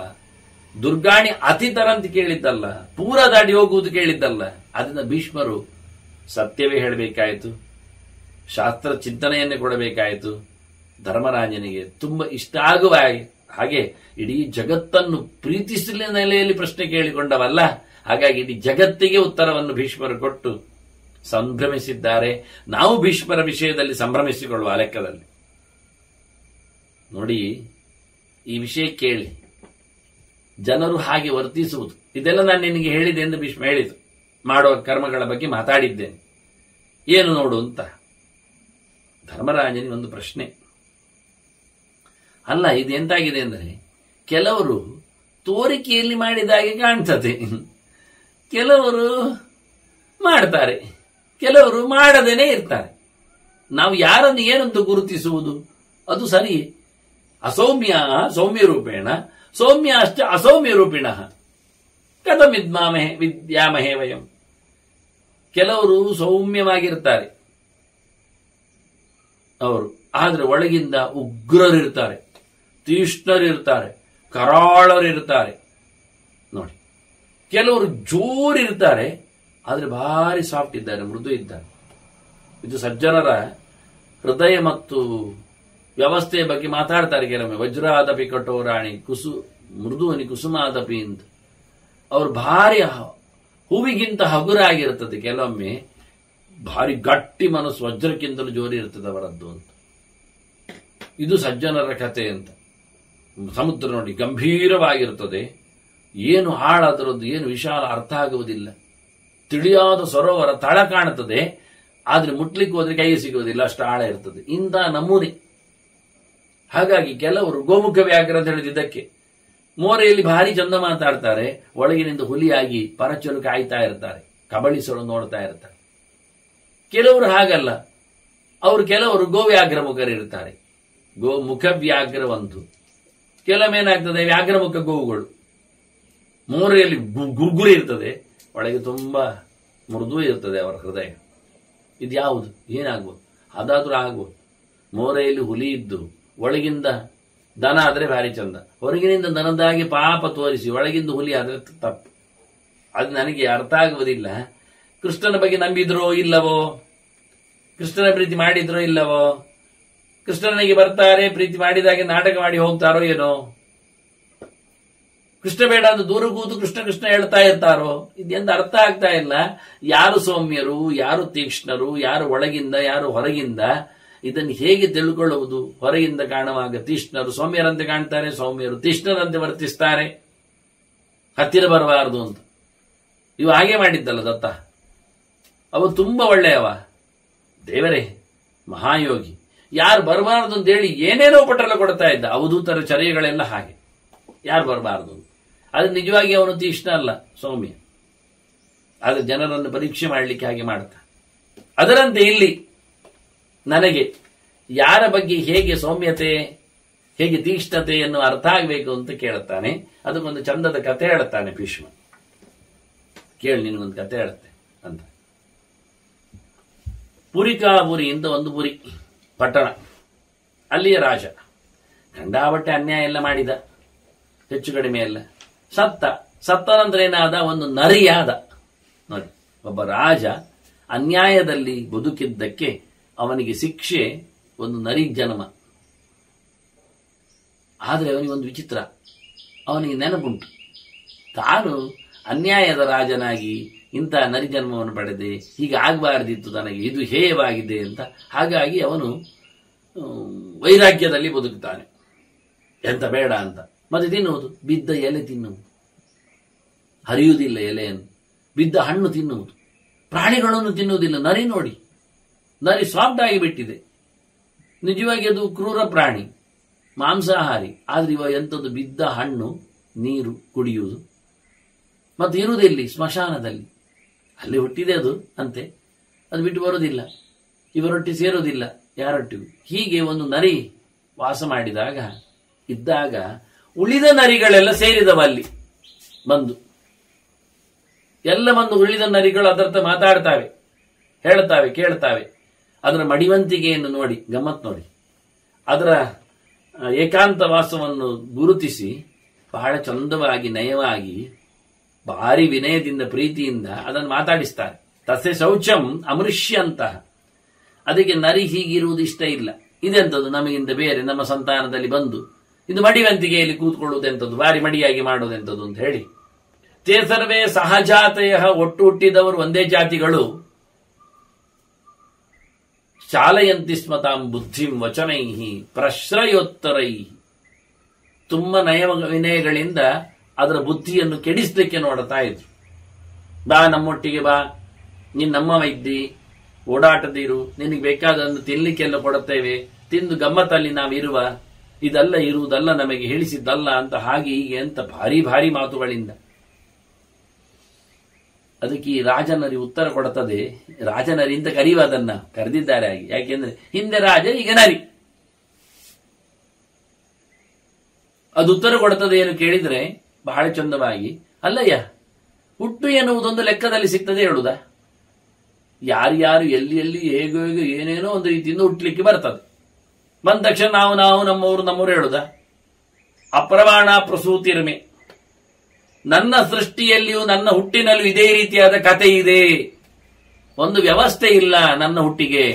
ದುರ್ಗಾಣಿ ಅತಿತರ ಅಂತ ಕೇಳಿದ್ದಲ್ಲ, ಪೂರ ದಾಟಿ ಹೋಗುವುದು ಕೇಳಿದ್ದಲ್ಲ. ಅದನ್ನ ಭೀಷ್ಮರು ಸತ್ಯವೇ ಹೇಳಬೇಕಾಯಿತು, ಶಾಸ್ತ್ರ ಚಿಂತನೆಯನ್ನೇ ಕೊಡಬೇಕಾಯಿತು. ಧರ್ಮರಾಜನಿಗೆ ತುಂಬಾ ಇಷ್ಟ ಆಗುವ ಹಾಗೆ ಇಡೀ ಜಗತ್ತನ್ನು ಪ್ರೀತಿಸಲಿ ನೆಲೆಯಲ್ಲಿ ಪ್ರಶ್ನೆ ಕೇಳಿಕೊಂಡವಲ್ಲ. ಹಾಗಾಗಿ ಇಡೀ ಜಗತ್ತಿಗೆ ಉತ್ತರವನ್ನು ಭೀಷ್ಮರು ಕೊಟ್ಟು ಸಂಭ್ರಮಿಸಿದ್ದಾರೆ. ನಾವು ಭೀಷ್ಮರ ವಿಷಯದಲ್ಲಿ ಸಂಭ್ರಮಿಸಿಕೊಳ್ಳುವ ಲೆಕ್ಕದಲ್ಲಿ ನೋಡಿ, ಈ ವಿಷಯ ಕೇಳಿ ಜನರು ಹಾಗೆ ವರ್ತಿಸುವುದು, ಇದೆಲ್ಲ ನಾನು ನಿನಗೆ ಹೇಳಿದೆ ಎಂದು ಭೀಷ್ಮ ಹೇಳಿತು. ಮಾಡುವ ಕರ್ಮಗಳ ಬಗ್ಗೆ ಮಾತಾಡಿದ್ದೇನೆ, ಏನು ನೋಡು ಅಂತ. ಧರ್ಮರಾಜನಿಗೆ ಒಂದು ಪ್ರಶ್ನೆ, ಅಲ್ಲ ಇದೆಂತಾಗಿದೆ ಅಂದರೆ, ಕೆಲವರು ತೋರಿಕೆಯಲ್ಲಿ ಮಾಡಿದಾಗೆ ಕಾಣ್ತದೆ, ಕೆಲವರು ಮಾಡ್ತಾರೆ, ಕೆಲವರು ಮಾಡದೇನೆ ಇರ್ತಾರೆ. ನಾವು ಯಾರನ್ನು ಏನಂತ ಗುರುತಿಸುವುದು? ಅದು ಸರಿ. ಅಸೌಮ್ಯ ಸೌಮ್ಯ ರೂಪೇಣ, ಸೌಮ್ಯ ಅಷ್ಟ ಅಸೌಮ್ಯ ರೂಪಿಣ ವಿದ್ಯಾಮಹೇ ವಯಂ. ಕೆಲವರು ಸೌಮ್ಯವಾಗಿರ್ತಾರೆ ಅವರು, ಆದ್ರೆ ಒಳಗಿಂದ ಉಗ್ರರಿರ್ತಾರೆ, ತೀಕ್ಷ್ಣರಿರ್ತಾರೆ, ಕರಾಳರಿರ್ತಾರೆ. ನೋಡಿ, ಕೆಲವರು ಜೋರಿರ್ತಾರೆ ಆದ್ರೆ ಭಾರಿ ಸಾಫ್ಟ್ ಇದ್ದಾರೆ, ಮೃದು ಇದ್ದಾರೆ. ಇದು ಸಜ್ಜನರ ಹೃದಯ ಮತ್ತು ವ್ಯವಸ್ಥೆಯ ಬಗ್ಗೆ ಮಾತಾಡ್ತಾರೆ ಕೆಲವೊಮ್ಮೆ. ವಜ್ರಾದಪಿ ಕಠೋರಾಣಿ ಮೃದುವನಿ ಕುಸುಮಾದಪಿ ಅಂತ. ಅವರು ಭಾರಿ ಹೂವಿಗಿಂತ ಹಗುರಾಗಿರ್ತದೆ, ಕೆಲವೊಮ್ಮೆ ಭಾರಿ ಗಟ್ಟಿ ಮನಸ್ಸು, ವಜ್ರಕ್ಕಿಂತಲೂ ಜೋರಿ ಇರ್ತದೆ ಅವರದ್ದು ಅಂತ. ಇದು ಸಜ್ಜನರ ಕಥೆ ಅಂತ. ಸಮುದ್ರ ನೋಡಿ ಗಂಭೀರವಾಗಿರುತ್ತದೆ. ಏನು ಆಳದರದ್ದು, ಏನು ವಿಶಾಲ ಅರ್ಥ ಆಗುವುದಿಲ್ಲ. ತಿಳಿಯಾದ ಸರೋವರ ತಳ ಕಾಣುತ್ತದೆ, ಆದ್ರೆ ಮುಟ್ಲಿಕ್ಕೆ ಹೋದ್ರೆ ಕೈಗೆ ಸಿಗುವುದಿಲ್ಲ, ಅಷ್ಟು ಆಳ ಇರ್ತದೆ. ಇಂಥ ನಮೂನೆ. ಹಾಗಾಗಿ ಕೆಲವರು ಗೋಮುಖ ವ್ಯಾಘ್ರ ಅಂತ ಹೇಳಿದ್ದಕ್ಕೆ ಮೋರೆಯಲ್ಲಿ ಭಾರಿ ಚಂದ ಮಾತಾಡ್ತಾರೆ, ಒಳಗಿನಿಂದ ಹುಲಿಯಾಗಿ ಪರಚಲು ಕಾಯ್ತಾ ಇರ್ತಾರೆ, ಕಬಳಿಸಲು ನೋಡ್ತಾ ಇರ್ತಾರೆ. ಕೆಲವರು ಹಾಗಲ್ಲ, ಕೆಲವರು ಗೋವ್ಯಾಘ್ರ ಮುಖರಿರ್ತಾರೆ. ಗೋಮುಖ ವ್ಯಾಘ್ರವಂತು. ಕೆಲವೇನಾಗ್ತದೆ, ವ್ಯಾಘ್ರಮುಖ ಗೋವುಗಳು ಮೋರೆಯಲ್ಲಿ ಗುರ್ಗುರಿ ಇರ್ತದೆ, ಒಳಗೆ ತುಂಬಾ ಮೃದು ಇರ್ತದೆ ಅವರ ಹೃದಯ. ಇದ್ಯಾವುದು, ಏನಾಗ್ಬೋದು? ಅದಾದ್ರೂ ಆಗ್ಬೋದು. ಮೋರೆಯಲ್ಲಿ ಹುಲಿ ಇದ್ದು ಒಳಗಿಂದ ದನ ಆದ್ರೆ ಭಾರಿ ಚಂದ, ಹೊರಗಿನಿಂದ ದನದಾಗಿ ಪಾಪ ತೋರಿಸಿ ಒಳಗಿಂದ ಹುಲಿ ಆದ್ರೆ ತಪ್ಪು. ಅದು ನನಗೆ ಅರ್ಥ ಆಗುವುದಿಲ್ಲ. ಕೃಷ್ಣನ ಬಗ್ಗೆ ನಂಬಿದ್ರೋ ಇಲ್ಲವೋ, ಕೃಷ್ಣನ ಪ್ರೀತಿ ಮಾಡಿದ್ರೋ ಇಲ್ಲವೋ, ಕೃಷ್ಣನಿಗೆ ಬರ್ತಾರೆ ಪ್ರೀತಿ ಮಾಡಿದಾಗೆ ನಾಟಕ ಮಾಡಿ ಹೋಗ್ತಾರೋ ಏನೋ, ಕೃಷ್ಣ ಬೇಡ ಅಂತ ದೂರ ಕೂತು ಕೃಷ್ಣ ಕೃಷ್ಣ ಹೇಳ್ತಾ ಇರ್ತಾರೋ, ಇದೆಂದು ಅರ್ಥ ಆಗ್ತಾ ಇಲ್ಲ. ಯಾರು ಸೌಮ್ಯರು, ಯಾರು ತೀಕ್ಷ್ಣರು, ಯಾರು ಒಳಗಿಂದ, ಯಾರು ಹೊರಗಿಂದ, ಇದನ್ನು ಹೇಗೆ ತಿಳ್ಕೊಳ್ಳುವುದು? ಹೊರಗಿಂದ ಕಾಣುವಾಗ ತೀಕ್ಷ್ಣರು ಸೌಮ್ಯರಂತೆ ಕಾಣ್ತಾರೆ, ಸೌಮ್ಯರು ತೀಕ್ಷ್ಣರಂತೆ ವರ್ತಿಸ್ತಾರೆ. ಹತ್ತಿರ ಬರಬಾರದು ಅಂತ ಇವು ಹಾಗೆ ಮಾಡಿದ್ದಲ್ಲ ದತ್ತ. ಅವ ತುಂಬಾ ಒಳ್ಳೆಯವ, ದೇವರೇ ಮಹಾಯೋಗಿ. ಯಾರು ಬರಬಾರದು ಅಂತೇಳಿ ಏನೇನೋ ಪಟಲ ಕೊಡ್ತಾ ಇದ್ದ. ಅವಧೂತರ ಚರ್ಯಗಳೆಲ್ಲ ಹಾಗೆ, ಯಾರು ಬರಬಾರದು. ಅದು ನಿಜವಾಗಿ ಅವನು ತೀಕ್ಷ್ಣ ಅಲ್ಲ, ಸೌಮ್ಯ. ಆದ್ರೆ ಜನರನ್ನು ಪರೀಕ್ಷೆ ಮಾಡಲಿಕ್ಕೆ ಹಾಗೆ ಮಾಡ್ತಾ. ಅದರಂತೆ ಇಲ್ಲಿ ನನಗೆ ಯಾರ ಬಗ್ಗೆ ಹೇಗೆ ಸೌಮ್ಯತೆ, ಹೇಗೆ ತೀಕ್ಷ್ಣತೆಯನ್ನು ಅರ್ಥ ಆಗಬೇಕು ಅಂತ ಕೇಳುತ್ತಾನೆ. ಅದಕ್ಕೊಂದು ಚಂದದ ಕಥೆ ಹೇಳುತ್ತಾನೆ ಭೀಷ್ಮ. ಕೇಳಿ, ನಿನಗೊಂದು ಕಥೆ ಹೇಳುತ್ತೆ ಅಂತ. ಪುರಿಕಾಪುರಿ ಅಂತ ಒಂದು ಪುರಿ ಪಟ್ಟಣ, ಅಲ್ಲಿಯ ರಾಜ ಖಂಡಾಬಟ್ಟೆ ಅನ್ಯಾಯ ಎಲ್ಲ ಮಾಡಿದ, ಹೆಚ್ಚು ಕಡಿಮೆ ಎಲ್ಲ ಸತ್ತ ನಂತರ ಏನಾದ, ಒಂದು ನರಿಯಾದ. ನೋಡಿ, ಒಬ್ಬ ರಾಜ ಅನ್ಯಾಯದಲ್ಲಿ ಬದುಕಿದ್ದಕ್ಕೆ ಅವನಿಗೆ ಶಿಕ್ಷೆ ಒಂದು ನರಿ ಜನ್ಮ. ಆದರೆ ಅವನಿಗೊಂದು ವಿಚಿತ್ರ, ಅವನಿಗೆ ನೆನಪುಂಟು, ತಾನು ಅನ್ಯಾಯದ ರಾಜನಾಗಿ ಇಂಥ ನರಿ ಜನ್ಮವನ್ನು ಪಡೆದೆ, ಹೀಗೆ ಆಗಬಾರ್ದಿತ್ತು ನನಗೆ, ಇದು ಹೇಯವಾಗಿದೆ ಅಂತ. ಹಾಗಾಗಿ ಅವನು ವೈರಾಗ್ಯದಲ್ಲಿ ಬದುಕುತ್ತಾನೆ, ಎಂತ ಬೇಡ ಅಂತ. ಮತ್ತೆ ತಿನ್ನುವುದು, ಬಿದ್ದ ಎಲೆ ತಿನ್ನುವುದು, ಹರಿಯುವುದಿಲ್ಲ ಎಲೆಯನ್ನು. ಬಿದ್ದ ಹಣ್ಣು ತಿನ್ನುವುದು, ಪ್ರಾಣಿಗಳನ್ನು ತಿನ್ನುವುದಿಲ್ಲ. ನರಿ ನೋಡಿ, ನರಿ ಸಾಫ್ಟ್ ಆಗಿ ಬಿಟ್ಟಿದೆ. ನಿಜವಾಗಿ ಅದು ಕ್ರೂರ ಪ್ರಾಣಿ, ಮಾಂಸಾಹಾರಿ. ಆದ್ರೆ ಇವ ಎಂಥದ್ದು, ಬಿದ್ದ ಹಣ್ಣು, ನೀರು ಕುಡಿಯುವುದು. ಮತ್ತು ಇರುವುದೆಲ್ಲಿ? ಸ್ಮಶಾನದಲ್ಲಿ. ಅಲ್ಲಿ ಹುಟ್ಟಿದೆ ಅದು ಅಂತೆ, ಅದು ಬಿಟ್ಟು ಬರುವುದಿಲ್ಲ, ಇವರೊಟ್ಟಿ ಸೇರುವುದಿಲ್ಲ ಯಾರೊಟ್ಟಿಗೂ. ಹೀಗೆ ಒಂದು ನರಿ ವಾಸ ಮಾಡಿದಾಗ ಇದ್ದಾಗ ಉಳಿದ ನರಿಗಳೆಲ್ಲ ಸೇರಿದವ ಅಲ್ಲಿ ಬಂದು. ಎಲ್ಲ ಬಂದು ಉಳಿದ ನರಿಗಳು ಅದರ ಮಾತಾಡ್ತಾವೆ, ಹೇಳ್ತಾವೆ, ಕೇಳ್ತಾವೆ. ಅದರ ಮಡಿವಂತಿಕೆಯನ್ನು ನೋಡಿ, ಗಮ್ಮತ್ ನೋಡಿ, ಅದರ ಏಕಾಂತ ವಾಸವನ್ನು ಗುರುತಿಸಿ ಬಹಳ ಚಂದವಾಗಿ, ನಯವಾಗಿ, ಭಾರಿ ವಿನಯದಿಂದ, ಪ್ರೀತಿಯಿಂದ ಅದನ್ನು ಮಾತಾಡಿಸ್ತಾರೆ. ತಸ್ಯ ಶೌಚಂ ಅಮೃಷ್ಯ ಅಂತ. ಅದಕ್ಕೆ ನರಿ ಹೀಗಿರುವುದು ಇಷ್ಟ ಇಲ್ಲ. ಇದೆಂಥದ್ದು, ನಮಗಿಂತ ಬೇರೆ ನಮ್ಮ ಸಂತಾನದಲ್ಲಿ ಬಂದು ಇದು ಮಡಿವಂತಿಕೆಯಲ್ಲಿ ಕೂತ್ಕೊಳ್ಳುವುದೆಂಥದ್ದು, ಭಾರಿ ಮಡಿಯಾಗಿ ಮಾಡುವುದೆಂಥದ್ದು ಅಂತ ಹೇಳಿ, ತೇ ಸರ್ವೇ ಸಹಜಾತಯ, ಒಟ್ಟು ಹುಟ್ಟಿದವರು ಒಂದೇ ಜಾತಿಗಳು, ಚಾಲಯಂತಿ ಸ್ಮತಾಂ ಬುದ್ಧಿಂ ವಚನೈ ಪ್ರಶ್ರಯೋತ್ತರೈ, ತುಂಬ ನಯ ವಿನಯಗಳಿಂದ ಅದರ ಬುದ್ಧಿಯನ್ನು ಕೆಡಿಸಲಿಕ್ಕೆ ನೋಡ್ತಾ ಇದ್ರು. ಬಾ ನಮ್ಮೊಟ್ಟಿಗೆ ಬಾ, ನೀನ್ ನಮ್ಮ ವೈದ್ಯಿ, ಓಡಾಟದಿರು, ನಿನಗೆ ಬೇಕಾದನ್ನು ತಿನ್ಲಿಕ್ಕೆಲ್ಲ ಕೊಡುತ್ತೇವೆ, ತಿಂದು ಗಮ್ಮತ್ತಲ್ಲಿ ನಾವಿರುವ, ಇದೆಲ್ಲ ಇರುವುದಲ್ಲ, ನಮಗೆ ಹೇಳಿಸಿದ್ದಲ್ಲ ಅಂತ, ಹಾಗೆ ಹೀಗೆ ಅಂತ ಭಾರಿ ಭಾರಿ ಮಾತುಗಳಿಂದ. ಅದಕ್ಕೆ ಈ ರಾಜನರಿ ಉತ್ತರ ಕೊಡುತ್ತದೆ. ರಾಜನರಿ ಅಂತ ಕರೆಯುವ, ಅದನ್ನ ಕರೆದಿದ್ದಾರೆ ಹಾಗೆ. ಯಾಕೆಂದ್ರೆ ಹಿಂದೆ ರಾಜ, ಈಗ ನರಿ. ಅದು ಉತ್ತರ ಕೊಡುತ್ತದೆ ಏನು ಕೇಳಿದ್ರೆ ಬಹಳ ಚಂದವಾಗಿ, ಅಲ್ಲಯ್ಯ, ಹುಟ್ಟು ಎನ್ನುವುದೊಂದು ಲೆಕ್ಕದಲ್ಲಿ ಸಿಗ್ತದೆ ಹೇಳುವುದ? ಯಾರ್ಯಾರು ಎಲ್ಲಿ ಎಲ್ಲಿ ಹೇಗೋ ಹೇಗೋ ಏನೇನೋ ಒಂದು ರೀತಿಯಿಂದ ಹುಟ್ಟಲಿಕ್ಕೆ ಬರ್ತದೆ. ಬಂದ ತಕ್ಷಣ ನಾವು ನಮ್ಮವರು ಹೇಳುದ? ಅಪ್ರಮಾಣ ಪ್ರಸೂತಿರ್ಮೆ, ನನ್ನ ಸೃಷ್ಟಿಯಲ್ಲಿಯೂ ನನ್ನ ಹುಟ್ಟಿನಲ್ಲೂ ಇದೇ ರೀತಿಯಾದ ಕಥೆ ಇದೆ, ಒಂದು ವ್ಯವಸ್ಥೆ ಇಲ್ಲ ನನ್ನ ಹುಟ್ಟಿಗೆ.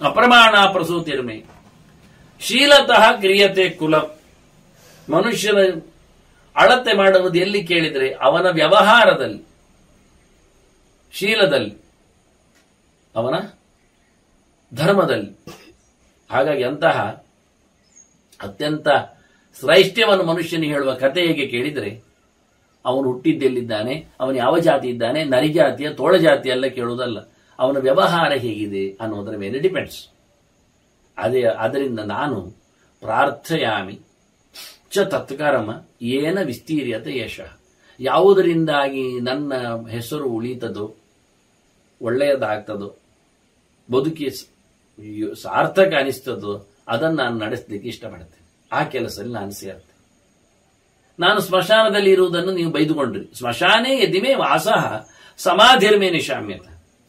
ಅಪ್ರಮಾಣ ಪ್ರಸೂತಿರ್ಮೆ ಶೀಲತಃ ಕ್ರಿಯತೆ ಕುಲ. ಮನುಷ್ಯನ ಅಳತೆ ಮಾಡುವುದು ಎಲ್ಲಿ ಕೇಳಿದರೆ ಅವನ ವ್ಯವಹಾರದಲ್ಲಿ, ಶೀಲದಲ್ಲಿ, ಅವನ ಧರ್ಮದಲ್ಲಿ. ಹಾಗಾಗಿ ಅಂತಹ ಅತ್ಯಂತ ಶ್ರೈಷ್ಟ್ಯವನ್ನು ಮನುಷ್ಯನಿಗೆ ಹೇಳುವ ಕಥೆ ಹೇಗೆ ಕೇಳಿದರೆ, ಅವನು ಹುಟ್ಟಿದ್ದೆಲ್ಲಿದ್ದಾನೆ, ಅವನು ಯಾವ ಜಾತಿ ಇದ್ದಾನೆ, ನರಿಜಾತಿಯ ತೋಳ ಜಾತಿ ಎಲ್ಲ ಕೇಳುವುದಲ್ಲ, ಅವನ ವ್ಯವಹಾರ ಹೇಗಿದೆ ಅನ್ನೋದರ ಮೇಲೆ ಡಿಪೆಂಡ್ಸ್. ಅದರಿಂದ ನಾನು ಪ್ರಾರ್ಥಯಾಮಿ ಚ ತತ್ಕರ್ಮ ಏನ ವಿಸ್ತೀರ್ಯತೆ ಯಶ, ಯಾವುದರಿಂದಾಗಿ ನನ್ನ ಹೆಸರು ಉಳಿತದೋ, ಒಳ್ಳೆಯದಾಗ್ತದೋ, ಬದುಕಿ ಸಾರ್ಥಕ ಅನಿಸ್ತದೋ ಅದನ್ನು ನಾನು ನಡೆಸಲಿಕ್ಕೆ ಇಷ್ಟಪಡ್ತೇನೆ. ಆ ಕೆಲಸದಲ್ಲಿ ನಾನು ಸೇರ್ತೇನೆ. ನಾನು ಸ್ಮಶಾನದಲ್ಲಿ ಇರುವುದನ್ನು ನೀವು ಬೈದುಕೊಂಡ್ರಿ, ಸ್ಮಶಾನೇ ಯದಿಮೇ ವಾಸಃ ಸಮಾಧಿರ್ಮೇ ನಿಶಾಮ್ಯತ.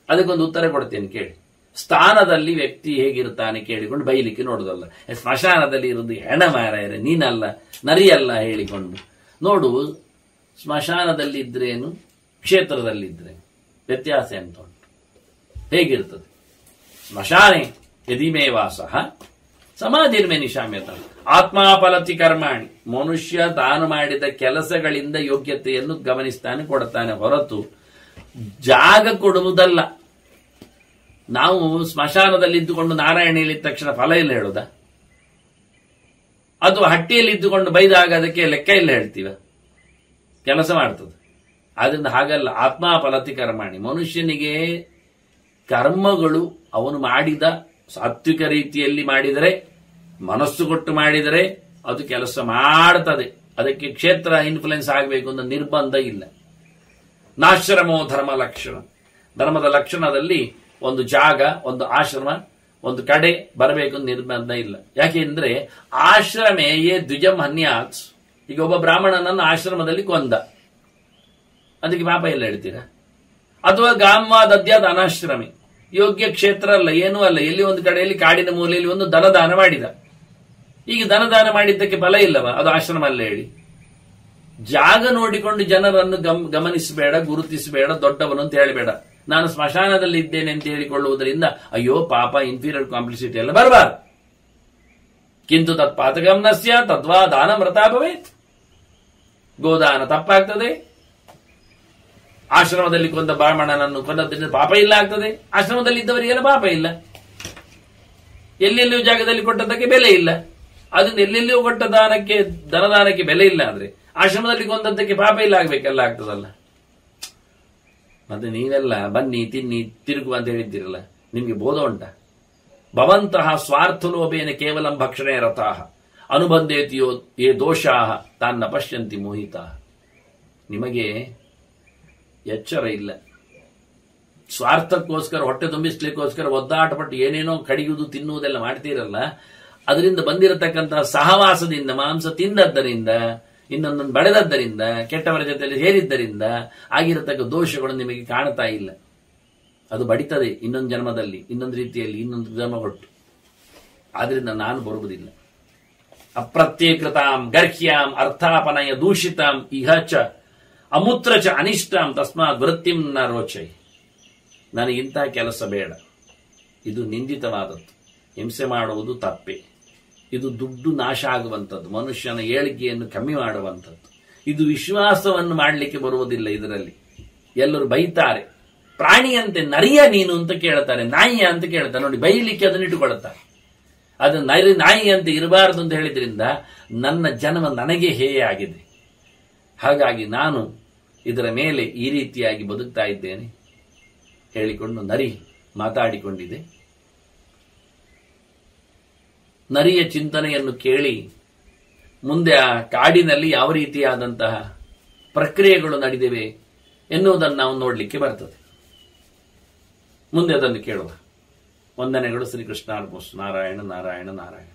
ಅದಕ್ಕೊಂದು ಉತ್ತರ ಕೊಡ್ತೇನೆ ಕೇಳಿ. ಸ್ಥಾನದಲ್ಲಿ ವ್ಯಕ್ತಿ ಹೇಗಿರ್ತಾನೆ ಕೇಳಿಕೊಂಡು ಬೈಲಿಕ್ಕೆ ನೋಡುದಲ್ಲ. ಸ್ಮಶಾನದಲ್ಲಿ ಇರುವುದು ಹೆಣ ಮಾರಾಯರೆ, ನೀನಲ್ಲ ನರಿಯಲ್ಲ ಹೇಳಿಕೊಂಡು ನೋಡು. ಸ್ಮಶಾನದಲ್ಲಿದ್ರೇನು ಕ್ಷೇತ್ರದಲ್ಲಿದ್ರೇನು ವ್ಯತ್ಯಾಸ ಅಂತ ಉಂಟು. ಹೇಗಿರ್ತದೆ? ಸ್ಮಶಾನೆ ಯದಿಮೇ ವಾಸಃ ಸಮಾಧಿರ್ಮೇ ನಿಶಾಮ್ಯತ ಆತ್ಮಾಫಲತಿ ಕರ್ಮಾಣಿ. ಮನುಷ್ಯ ತಾನು ಮಾಡಿದ ಕೆಲಸಗಳಿಂದ ಯೋಗ್ಯತೆಯನ್ನು ಗಮನಿಸ್ತಾನೆ, ಕೊಡುತ್ತಾನೆ ಹೊರತು ಜಾಗ ಕೊಡುವುದಲ್ಲ. ನಾವು ಸ್ಮಶಾನದಲ್ಲಿ ಇದ್ದುಕೊಂಡು ನಾರಾಯಣ ಹೇಳಿದ ತಕ್ಷಣ ಫಲ ಇಲ್ಲ ಹೇಳುದ? ಅದು ಹಟ್ಟಿಯಲ್ಲಿ ಇದ್ದುಕೊಂಡು ಬೈದಾಗ ಅದಕ್ಕೆ ಲೆಕ್ಕ ಇಲ್ಲ ಹೇಳ್ತೀವ? ಕೆಲಸ ಮಾಡ್ತದೆ. ಆದ್ರಿಂದ ಹಾಗಲ್ಲ. ಆತ್ಮಾಫಲತಿ ಕರ್ಮಾಣಿ. ಮನುಷ್ಯನಿಗೆ ಕರ್ಮಗಳು ಅವನು ಮಾಡಿದ ಸಾತ್ವಿಕ ರೀತಿಯಲ್ಲಿ ಮಾಡಿದರೆ, ಮನಸ್ಸು ಕೊಟ್ಟು ಮಾಡಿದರೆ ಅದು ಕೆಲಸ ಮಾಡ್ತದೆ. ಅದಕ್ಕೆ ಕ್ಷೇತ್ರ ಇನ್ಫ್ಲುಯೆನ್ಸ್ ಆಗಬೇಕು ಅಂತ ನಿರ್ಬಂಧ ಇಲ್ಲ. ನಾಶ್ರಮೋ ಧರ್ಮ ಲಕ್ಷಣ. ಧರ್ಮದ ಲಕ್ಷಣದಲ್ಲಿ ಒಂದು ಜಾಗ, ಒಂದು ಆಶ್ರಮ, ಒಂದು ಕಡೆ ಬರಬೇಕು ನಿರ್ಬಂಧ ಇಲ್ಲ. ಯಾಕೆಂದ್ರೆ ಆಶ್ರಮೇಯೇ ದ್ವಿಜಂ ಹನ್ಯಾತ್. ಈಗ ಒಬ್ಬ ಬ್ರಾಹ್ಮಣನನ್ನು ಆಶ್ರಮದಲ್ಲಿ ಕೊಂದ, ಅದಕ್ಕೆ ಪಾಪ ಇಲ್ಲ ಹೇಳ್ತೀರಾ? ಅಥವಾ ಗಾಮ್ವಾದದ್ಯಾದ ಅನಾಶ್ರಮಿ, ಯೋಗ್ಯ ಕ್ಷೇತ್ರ ಅಲ್ಲ, ಏನೂ ಅಲ್ಲ, ಎಲ್ಲಿ ಒಂದು ಕಡೆಯಲ್ಲಿ ಕಾಡಿನ ಮೂಲೆಯಲ್ಲಿ ಒಂದು ದನದಾನ ಮಾಡಿದ. ಈಗ ದನದಾನ ಮಾಡಿದ್ದಕ್ಕೆ ಫಲ ಇಲ್ಲವ? ಅದು ಆಶ್ರಮ ಅಲ್ಲ ಹೇಳಿ. ಜಾಗ ನೋಡಿಕೊಂಡು ಜನರನ್ನು ಗಮನಿಸಬೇಡ, ಗುರುತಿಸಬೇಡ, ದೊಡ್ಡವನು ಅಂತ ಹೇಳಬೇಡ. ನಾನು ಸ್ಮಶಾನದಲ್ಲಿ ಇದ್ದೇನೆ ಅಂತ ಹೇಳಿಕೊಳ್ಳುವುದರಿಂದ ಅಯ್ಯೋ ಪಾಪ ಇನ್ಫೀರಿಯರ್ ಕಾಂಪ್ಲಿಸಿಟಿ ಎಲ್ಲ ಬರಬಾರದು. ಕಿಂತು ತತ್ ಪಾತಕಂ ನ ಸ್ಯಾತ್ ತದ್ವಾ ದಾನ ವ್ರತ ಭವೇತ್. ಗೋದಾನ ತಪ್ಪಾಗ್ತದೆ, ಆಶ್ರಮದಲ್ಲಿ ಕೊಂದ ಬ್ರಾಹ್ಮಣನನ್ನು ಕೊಂದದ್ರಿಂದ ಪಾಪ ಇಲ್ಲ ಆಗ್ತದೆ. ಆಶ್ರಮದಲ್ಲಿ ಇದ್ದವರಿಗೆಲ್ಲ ಪಾಪ ಇಲ್ಲ. ಎಲ್ಲೆಲ್ಲಿಯೂ ಜಾಗದಲ್ಲಿ ಕೊಟ್ಟದ್ದಕ್ಕೆ ಬೆಲೆ ಇಲ್ಲ. ಅದರಿಂದ ಎಲ್ಲೆಲ್ಲಿಯೂ ಕೊಟ್ಟ ದಾನಕ್ಕೆ, ಧನದಾನಕ್ಕೆ ಬೆಲೆ ಇಲ್ಲ ಅಂದ್ರೆ ಆಶ್ರಮದಲ್ಲಿ ಕೊಂದದ್ದಕ್ಕೆ ಪಾಪ ಇಲ್ಲ ಆಗ್ಬೇಕೆಲ್ಲ ಆಗ್ತದಲ್ಲ. ಮತ್ತೆ ನೀವೆಲ್ಲ ಬನ್ನಿ ತಿನ್ನಿ ತಿರುಗು ಅಂತ ಹೇಳಿದ್ದೀರಲ್ಲ, ನಿಮ್ಗೆ ಬೋಧ ಉಂಟಾ? ಭವಂತಹ ಸ್ವಾರ್ಥಲೋಭೇನ ಕೇವಲ ಭಕ್ಷಣೆ ರಥಾಹ ಅನುಬಂಧೇತಿಯೋ ಯೇ ದೋಷಾಹ ತಾನ್ನ ಪಶ್ಯಂತಿ ಮೋಹಿತಾಹ. ನಿಮಗೆ ಎಚ್ಚರ ಇಲ್ಲ. ಸ್ವಾರ್ಥಕ್ಕೋಸ್ಕರ, ಹೊಟ್ಟೆ ತುಂಬಿಸ್ಲಿಕ್ಕೋಸ್ಕರ ಒದ್ದಾಟಪಟ್ಟು ಏನೇನೋ ಕಡಿಯುವುದು ತಿನ್ನುವುದೆಲ್ಲ ಮಾಡ್ತೀರಲ್ಲ, ಅದರಿಂದ ಬಂದಿರತಕ್ಕಂತಹ ಸಹವಾಸದಿಂದ, ಮಾಂಸ ತಿಂದದ್ದರಿಂದ, ಇನ್ನೊಂದನ್ನು ಬಳೆದದ್ದರಿಂದ, ಕೆಟ್ಟವರ ಜೊತೆಯಲ್ಲಿ ಸೇರಿದ್ದರಿಂದ ಆಗಿರತಕ್ಕ ದೋಷಗಳು ನಿಮಗೆ ಕಾಣ್ತಾ ಇಲ್ಲ. ಅದು ಬಡಿತದೆ ಇನ್ನೊಂದು ಜನ್ಮದಲ್ಲಿ, ಇನ್ನೊಂದು ರೀತಿಯಲ್ಲಿ, ಇನ್ನೊಂದು ಜನ್ಮ ಕೊಟ್ಟು. ಆದ್ರಿಂದ ನಾನು ಬರುವುದಿಲ್ಲ. ಅಪ್ರತ್ಯೇಕೃತಾಂ ಗರ್ಹ್ಯಾಂ ಅರ್ಥಾಪನಯ ದೂಷಿತಾಂ ಇಹ ಚ ಅಮೂತ್ರ ಚ ಅನಿಷ್ಟಾಂ ತಸ್ಮಾತ್ ವೃತ್ತಿಂ ನ ರೋಚೈ. ನನಗಿಂತಹ ಕೆಲಸ ಬೇಡ. ಇದು ನಿಂದಿತವಾದದ್ದು. ಹಿಂಸೆ ಮಾಡುವುದು ತಪ್ಪೆ. ಇದು ದುಡ್ಡು ನಾಶ ಆಗುವಂಥದ್ದು, ಮನುಷ್ಯನ ಏಳಿಗೆಯನ್ನು ಕಮ್ಮಿ ಮಾಡುವಂಥದ್ದು. ಇದು ವಿಶ್ವಾಸವನ್ನು ಮಾಡಲಿಕ್ಕೆ ಬರುವುದಿಲ್ಲ. ಇದರಲ್ಲಿ ಎಲ್ಲರೂ ಬೈತಾರೆ. ಪ್ರಾಣಿಯಂತೆ ನರಿಯ ನೀನು ಅಂತ ಕೇಳ್ತಾರೆ, ನಾಯಿಯ ಅಂತ ಕೇಳ್ತಾರೆ. ನೋಡಿ, ಬೈಲಿಕ್ಕೆ ಅದನ್ನು ಇಟ್ಟುಕೊಳ್ಳುತ್ತಾರೆ. ಅದು ನಾಯಿ ಅಂತ ಇರಬಾರದು ಅಂತ ಹೇಳಿದ್ರಿಂದ ನನ್ನ ಜನ್ಮ ನನಗೆ ಹೇಯ ಆಗಿದೆ. ಹಾಗಾಗಿ ನಾನು ಇದರ ಮೇಲೆ ಈ ರೀತಿಯಾಗಿ ಬದುಕ್ತಾ ಇದ್ದೇನೆ ಹೇಳಿಕೊಂಡು ನರಿ ಮಾತಾಡಿಕೊಂಡಿದೆ. ನರಿಯ ಚಿಂತನೆಯನ್ನು ಕೇಳಿ ಮುಂದೆ ಆ ಕಾಡಿನಲ್ಲಿ ಯಾವ ರೀತಿಯಾದಂತಹ ಪ್ರಕ್ರಿಯೆಗಳು ನಡೆದಿವೆ ಎನ್ನುವುದನ್ನು ನಾವು ನೋಡಲಿಕ್ಕೆ ಬರ್ತದೆ. ಮುಂದೆ ಅದನ್ನು ಕೇಳುವ. ವಂದನೆಗಳು. ಶ್ರೀಕೃಷ್ಣಾರ್ಪಣಮಸ್ತು. ನಾರಾಯಣ ನಾರಾಯಣ ನಾರಾಯಣ.